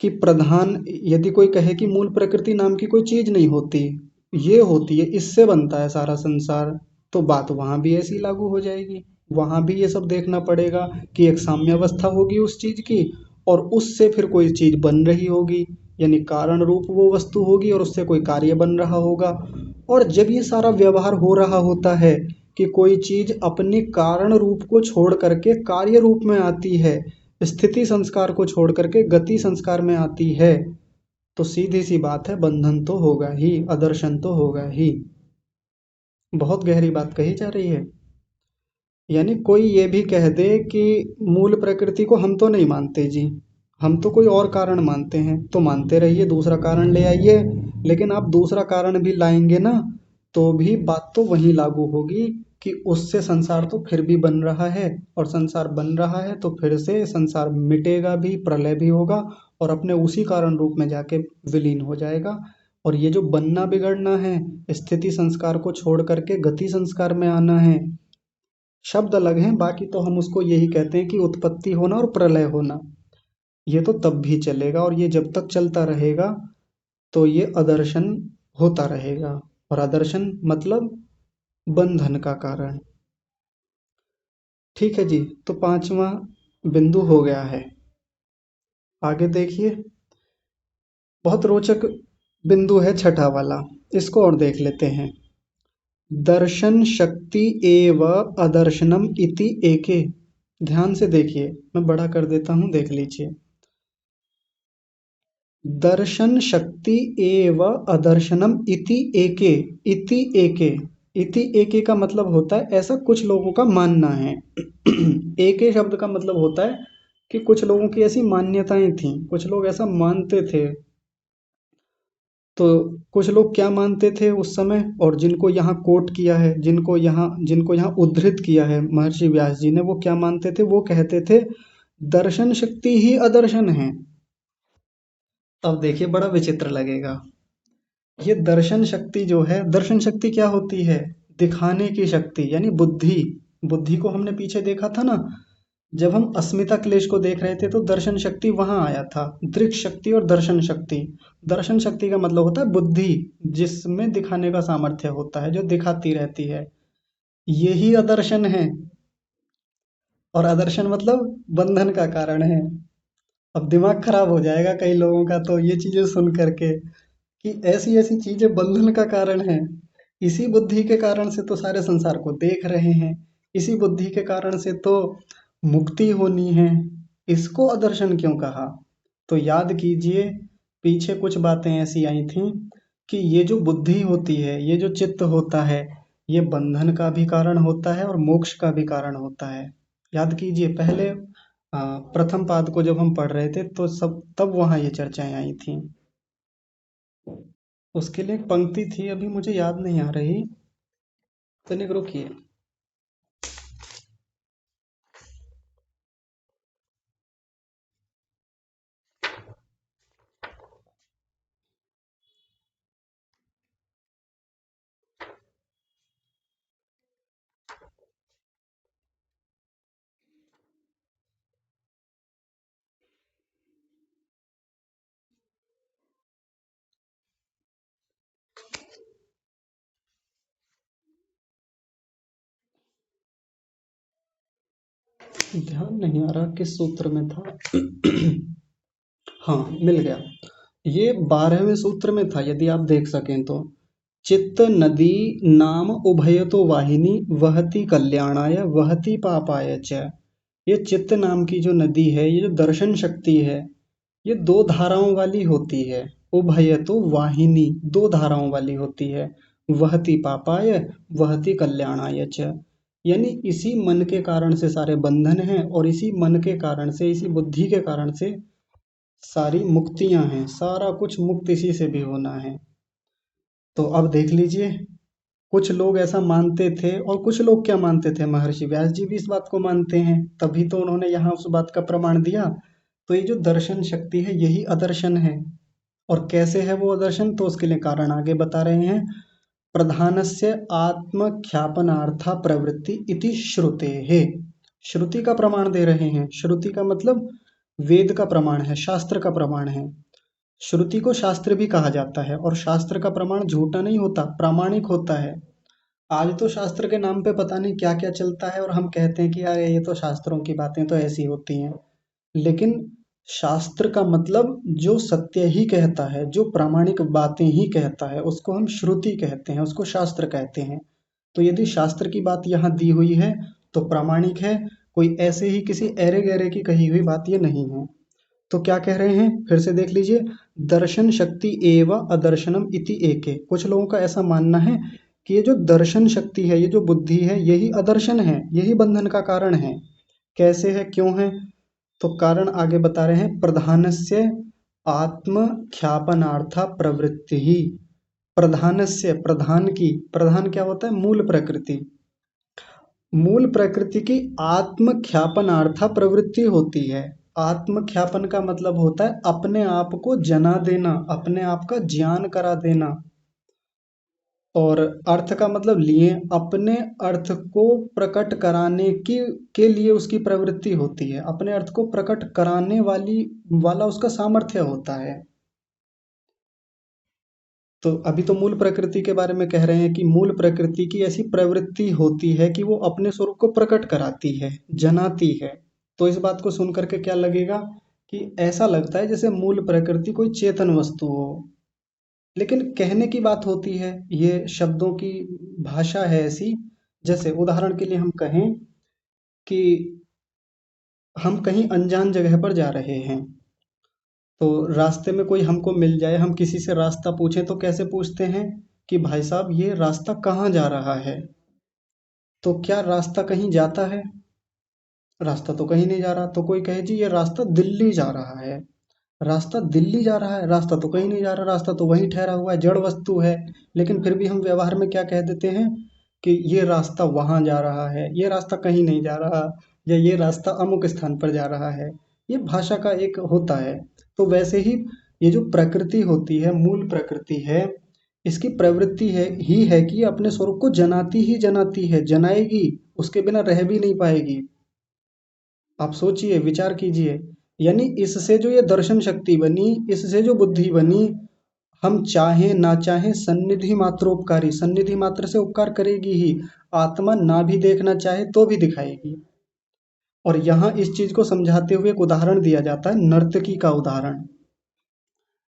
कि प्रधान, यदि कोई कहे कि मूल प्रकृति नाम की कोई चीज नहीं होती, ये होती है, इससे बनता है सारा संसार, तो बात वहां भी ऐसी लागू हो जाएगी। वहां भी ये सब देखना पड़ेगा कि एक साम्यावस्था होगी उस चीज की, और उससे फिर कोई चीज बन रही होगी, यानी कारण रूप वो वस्तु होगी और उससे कोई कार्य बन रहा होगा। और जब ये सारा व्यवहार हो रहा होता है कि कोई चीज अपने कारण रूप को छोड़ करके कार्य रूप में आती है, स्थिति संस्कार को छोड़ करके गति संस्कार में आती है, तो सीधी सी बात है, बंधन तो होगा ही, अदर्शन तो होगा ही। बहुत गहरी बात कही जा रही है। यानी कोई ये भी कह दे कि मूल प्रकृति को हम तो नहीं मानते जी, हम तो कोई और कारण मानते हैं, तो मानते रहिए, दूसरा कारण ले आइए, लेकिन आप दूसरा कारण भी लाएंगे ना, तो भी बात तो वहीं लागू होगी कि उससे संसार तो फिर भी बन रहा है, और संसार बन रहा है तो फिर से संसार मिटेगा भी, प्रलय भी होगा, और अपने उसी कारण रूप में जाके विलीन हो जाएगा। और ये जो बनना बिगड़ना है, स्थिति संस्कार को छोड़ करके गति संस्कार में आना है, शब्द अलग हैं, बाकी तो हम उसको यही कहते हैं कि उत्पत्ति होना और प्रलय होना। ये तो तब भी चलेगा, और ये जब तक चलता रहेगा तो ये अदर्शन होता रहेगा, और अदर्शन मतलब बंधन का कारण। ठीक है जी, तो पांचवा बिंदु हो गया है। आगे देखिए, बहुत रोचक बिंदु है छठा वाला, इसको और देख लेते हैं। दर्शन शक्ति एव अदर्शनम इति एके। ध्यान से देखिए, मैं बड़ा कर देता हूं, देख लीजिए। दर्शन शक्ति एव अदर्शनम इति एके, इति एके, इति एके का मतलब होता है ऐसा कुछ लोगों का मानना है। एके शब्द का मतलब होता है कि कुछ लोगों की ऐसी मान्यताएं थीं, कुछ लोग ऐसा मानते थे। तो कुछ लोग क्या मानते थे उस समय, और जिनको यहाँ कोट किया है, जिनको यहाँ उद्धृत किया है महर्षि व्यास जी ने, वो क्या मानते थे? वो कहते थे दर्शन शक्ति ही अदर्शन है। अब देखिए, बड़ा विचित्र लगेगा। ये दर्शन शक्ति जो है, दर्शन शक्ति क्या होती है? दिखाने की शक्ति, यानी बुद्धि। बुद्धि को हमने पीछे देखा था ना, जब हम अस्मिता क्लेश को देख रहे थे, तो दर्शन शक्ति वहां आया था, दृक शक्ति और दर्शन शक्ति। दर्शन शक्ति का मतलब होता है बुद्धि, जिसमें दिखाने का सामर्थ्य होता है, जो दिखाती रहती है, यही अदर्शन है। और अदर्शन मतलब बंधन का कारण है। अब दिमाग खराब हो जाएगा कई लोगों का तो ये चीजें सुन करके कि ऐसी ऐसी चीजें बंधन का कारण है। इसी बुद्धि के कारण से तो सारे संसार को देख रहे हैं। इसी बुद्धि के कारण से तो मुक्ति होनी है। इसको अदर्शन क्यों कहा? तो याद कीजिए, पीछे कुछ बातें ऐसी आई थी कि ये जो बुद्धि होती है, ये जो चित्त होता है, ये बंधन का भी कारण होता है और मोक्ष का भी कारण होता है। याद कीजिए, पहले प्रथम पाद को जब हम पढ़ रहे थे तो सब तब वहाँ ये चर्चाएं आई थी। उसके लिए एक पंक्ति थी, अभी मुझे याद नहीं आ रही, तनिक रुकिए। ध्यान नहीं आ रहा किस सूत्र में था। हाँ, मिल गया। ये 12वें सूत्र में था, यदि आप देख सकें तो। चित्त नदी नाम उभयतो वाहिनी वहति कल्याणाय वहति पापाय च। ये चित्त नाम की जो नदी है, ये जो दर्शन शक्ति है, ये दो धाराओं वाली होती है। उभयतो वाहिनी, दो धाराओं वाली होती है। वहति पापाय वहति कल्याणाय च। यानी इसी मन के कारण से सारे बंधन हैं और इसी मन के कारण से, इसी बुद्धि के कारण से सारी मुक्तियां हैं। सारा कुछ मुक्त इसी से भी होना है। तो अब देख लीजिए, कुछ लोग ऐसा मानते थे और कुछ लोग क्या मानते थे, महर्षि व्यास जी भी इस बात को मानते हैं, तभी तो उन्होंने यहाँ उस बात का प्रमाण दिया। तो ये जो दर्शन शक्ति है, यही अदर्शन है। और कैसे है वो अदर्शन, तो उसके लिए कारण आगे बता रहे हैं। प्रधानस्य आत्मख्यापनार्था प्रवृत्ति इति श्रुतेः। श्रुति का प्रमाण दे रहे हैं। श्रुति का मतलब वेद का प्रमाण है, शास्त्र का प्रमाण है। श्रुति को शास्त्र भी कहा जाता है और शास्त्र का प्रमाण झूठा नहीं होता, प्रामाणिक होता है। आज तो शास्त्र के नाम पे पता नहीं क्या क्या चलता है और हम कहते हैं कि यार ये तो शास्त्रों की बातें तो ऐसी होती हैं। लेकिन शास्त्र का मतलब जो सत्य ही कहता है, जो प्रामाणिक बातें ही कहता है, उसको हम श्रुति कहते हैं, उसको शास्त्र कहते हैं। तो यदि शास्त्र की बात यहाँ दी हुई है तो प्रामाणिक है, कोई ऐसे ही किसी ऐरे गैरे की कही हुई बात ये नहीं है। तो क्या कह रहे हैं, फिर से देख लीजिए। दर्शन शक्ति एवं अदर्शनम इति एके। कुछ लोगों का ऐसा मानना है कि ये जो दर्शन शक्ति है, ये जो बुद्धि है, यही अदर्शन है, यही बंधन का कारण है। कैसे है, क्यों है? तो कारण आगे बता रहे हैं। प्रधानस्य आत्मख्यापनार्था प्रवृत्ति ही। प्रधानस्य, प्रधान की, प्रधान क्या होता है, मूल प्रकृति। मूल प्रकृति की आत्मख्यापनार्था प्रवृत्ति होती है। आत्मख्यापन का मतलब होता है अपने आप को जना देना, अपने आप का ज्ञान करा देना। और अर्थ का मतलब लिए, अपने अर्थ को प्रकट कराने की के लिए उसकी प्रवृत्ति होती है। अपने अर्थ को प्रकट कराने वाला उसका सामर्थ्य होता है। तो अभी तो मूल प्रकृति के बारे में कह रहे हैं कि मूल प्रकृति की ऐसी प्रवृत्ति होती है कि वो अपने स्वरूप को प्रकट कराती है, जनाती है। तो इस बात को सुन करके क्या लगेगा कि ऐसा लगता है जैसे मूल प्रकृति कोई चेतन वस्तु हो। लेकिन कहने की बात होती है, ये शब्दों की भाषा है ऐसी। जैसे उदाहरण के लिए हम कहें कि हम कहीं अनजान जगह पर जा रहे हैं, तो रास्ते में कोई हमको मिल जाए, हम किसी से रास्ता पूछें तो कैसे पूछते हैं कि भाई साहब ये रास्ता कहाँ जा रहा है? तो क्या रास्ता कहीं जाता है? रास्ता तो कहीं नहीं जा रहा। तो कोई कहे जी ये रास्ता दिल्ली जा रहा है। रास्ता दिल्ली जा रहा है, रास्ता तो कहीं नहीं जा रहा, रास्ता तो वहीं ठहरा हुआ है, जड़ वस्तु है। लेकिन फिर भी हम व्यवहार में क्या कह देते हैं कि ये रास्ता वहां जा रहा है, ये रास्ता कहीं नहीं जा रहा, या ये रास्ता अमुक स्थान पर जा रहा है। ये भाषा का एक होता है। तो वैसे ही ये जो प्रकृति होती है, मूल प्रकृति है, इसकी प्रवृत्ति है ही है कि ये अपने स्वरूप को जनाती ही जनाती है, जनाएगी, उसके बिना रह भी नहीं पाएगी। आप सोचिए, विचार कीजिए। यानी इससे जो ये दर्शन शक्ति बनी, इससे जो बुद्धि बनी, हम चाहें ना चाहें सन्निधि मात्रोपकारी, सन्निधि मात्र से उपकार करेगी ही। आत्मा ना भी देखना चाहे तो भी दिखाएगी। और यहाँ इस चीज को समझाते हुए एक उदाहरण दिया जाता है, नर्तकी का उदाहरण।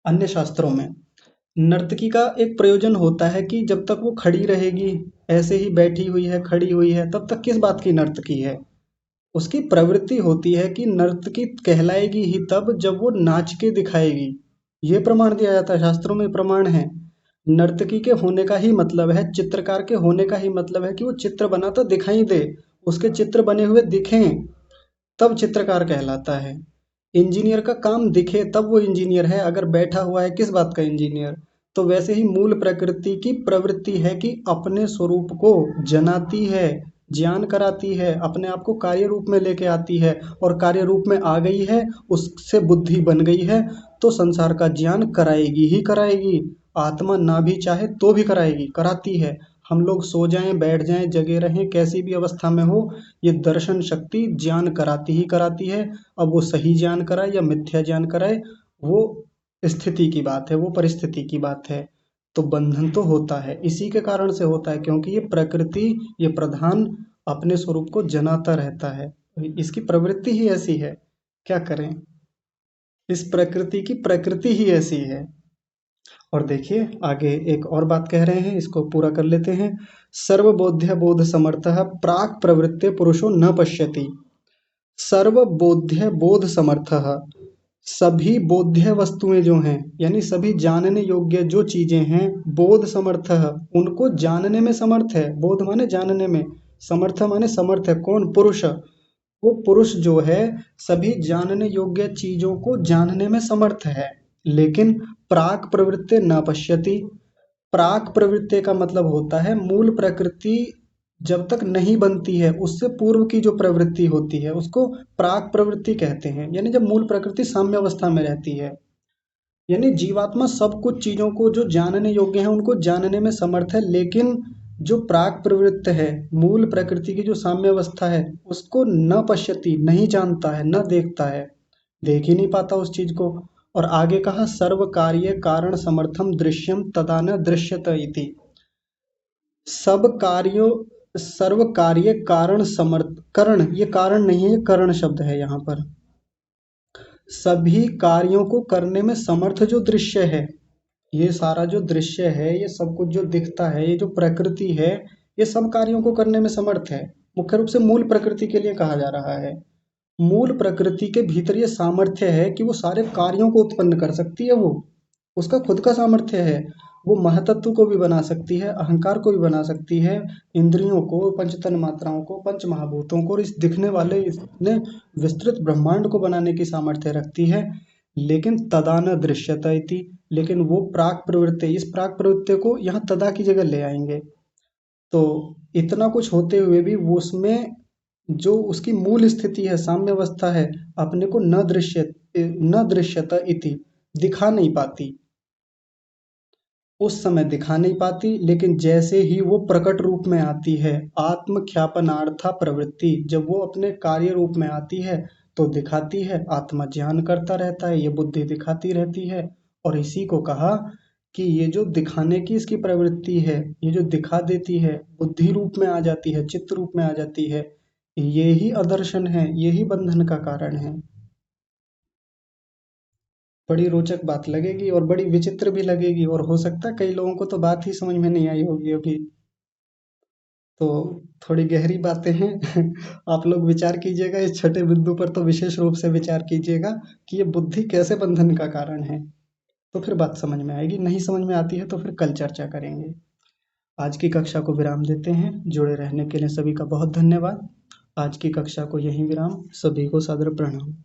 अन्य शास्त्रों में नर्तकी का एक प्रयोजन होता है कि जब तक वो खड़ी रहेगी, ऐसे ही बैठी हुई है, खड़ी हुई है, तब तक किस बात की नर्तकी है। उसकी प्रवृत्ति होती है कि नर्तकी कहलाएगी ही तब जब वो नाच के दिखाएगी। ये प्रमाण दिया जाता है, शास्त्रों में प्रमाण है। नर्तकी के होने का ही मतलब है, चित्रकार के होने का ही मतलब है कि वो चित्र बनाता दिखाई दे, उसके चित्र बने हुए दिखें, तब चित्रकार कहलाता है। इंजीनियर का काम दिखे तब वो इंजीनियर है, अगर बैठा हुआ है किस बात का इंजीनियर। तो वैसे ही मूल प्रकृति की प्रवृत्ति है कि अपने स्वरूप को जनाती है, ज्ञान कराती है, अपने आप को कार्य रूप में लेके आती है, और कार्य रूप में आ गई है, उससे बुद्धि बन गई है, तो संसार का ज्ञान कराएगी ही कराएगी। आत्मा ना भी चाहे तो भी कराएगी, कराती है। हम लोग सो जाएं, बैठ जाएं, जगे रहें, कैसी भी अवस्था में हो, ये दर्शन शक्ति ज्ञान कराती ही कराती है। अब वो सही ज्ञान कराए या मिथ्या ज्ञान कराए, वो स्थिति की बात है, वो परिस्थिति की बात है। तो बंधन तो होता है, इसी के कारण से होता है, क्योंकि ये प्रकृति, ये प्रधान अपने स्वरूप को जनाता रहता है। इसकी प्रवृत्ति ही ऐसी है, क्या करें, इस प्रकृति की प्रकृति ही ऐसी है। और देखिए आगे एक और बात कह रहे हैं, इसको पूरा कर लेते हैं। सर्वबोध्य बोध समर्थः प्राक् प्रवृत्ते पुरुषो न पश्यति। सर्वबोध्य बोध समर्थः, सभी बोध्य वस्तुएं जो हैं, यानी सभी जानने योग्य जो चीजें हैं, बोध समर्थः, उनको जानने में समर्थ है। बोध माने जानने में, समर्थ माने समर्थ है। कौन? पुरुष। वो पुरुष जो है सभी जानने योग्य चीजों को जानने में समर्थ है, लेकिन प्राक प्रवृत्ति न पश्यति। प्राक प्रवृत्ति का मतलब होता है मूल प्रकृति जब तक नहीं बनती है, उससे पूर्व की जो प्रवृत्ति होती है उसको प्राक प्रवृत्ति कहते हैं। यानी जब मूल प्रकृति साम्य अवस्था में रहती है, यानी जीवात्मा सब कुछ चीजों को जो जानने योग्य है उनको जानने में समर्थ है, लेकिन जो प्राक प्रवृत्त है, मूल प्रकृति की जो साम्य अवस्था है, उसको न पश्यति, नहीं जानता है, न देखता है, देख ही नहीं पाता उस चीज को। और आगे कहा सर्व कार्य कारण समर्थम दृश्यम तदा न दृश्यत इति। सब कार्यों, सर्व कार्य कारण समर्थ, करण, ये कारण नहीं है, करण शब्द है यहाँ पर। सभी कार्यों को करने में समर्थ जो दृश्य है, ये सारा जो दृश्य है, ये सब कुछ जो दिखता है, ये जो प्रकृति है, ये सब कार्यों को करने में समर्थ है। मुख्य रूप से मूल प्रकृति के लिए कहा जा रहा है। मूल प्रकृति के भीतर ये सामर्थ्य है कि वो सारे कार्यों को उत्पन्न कर सकती है, वो उसका खुद का सामर्थ्य है। वो महतत्व को भी बना सकती है, अहंकार को भी बना सकती है, इंद्रियों को, पंचतन मात्राओं को, पंच महाभूतों को, और इस दिखने वाले इतने विस्तृत ब्रह्मांड को बनाने की सामर्थ्य रखती है। लेकिन तदा न दृश्यता इति, लेकिन वो प्राक प्रवृत्ति, इस प्राक प्रवृत्ति को यहाँ तदा की जगह ले आएंगे। तो इतना कुछ होते हुए भी वो उसमें जो उसकी मूल स्थिति है, साम्य अवस्था है, अपने को न दृश्यता इति, दिखा नहीं पाती, उस समय दिखा नहीं पाती। लेकिन जैसे ही वो प्रकट रूप में आती है, आत्मख्यापनार्था प्रवृत्ति, जब वो अपने कार्य रूप में आती है तो दिखाती है, आत्मा ज्ञान करता रहता है, ये बुद्धि दिखाती रहती है। और इसी को कहा कि ये जो दिखाने की इसकी प्रवृत्ति है, ये जो दिखा देती है, बुद्धि रूप में आ जाती है, चित्त रूप में आ जाती है, ये ही अदर्शन है, यही बंधन का कारण है। बड़ी रोचक बात लगेगी और बड़ी विचित्र भी लगेगी, और हो सकता है कई लोगों को तो बात ही समझ में नहीं आई होगी अभी। तो थोड़ी गहरी बातें हैं। आप लोग विचार कीजिएगा इस छठे बिंदु पर, तो विशेष रूप से विचार कीजिएगा कि ये बुद्धि कैसे बंधन का कारण है, तो फिर बात समझ में आएगी। नहीं समझ में आती है तो फिर कल चर्चा करेंगे। आज की कक्षा को विराम देते हैं। जुड़े रहने के लिए सभी का बहुत धन्यवाद। आज की कक्षा को यहीं विराम। सभी को सादर प्रणाम।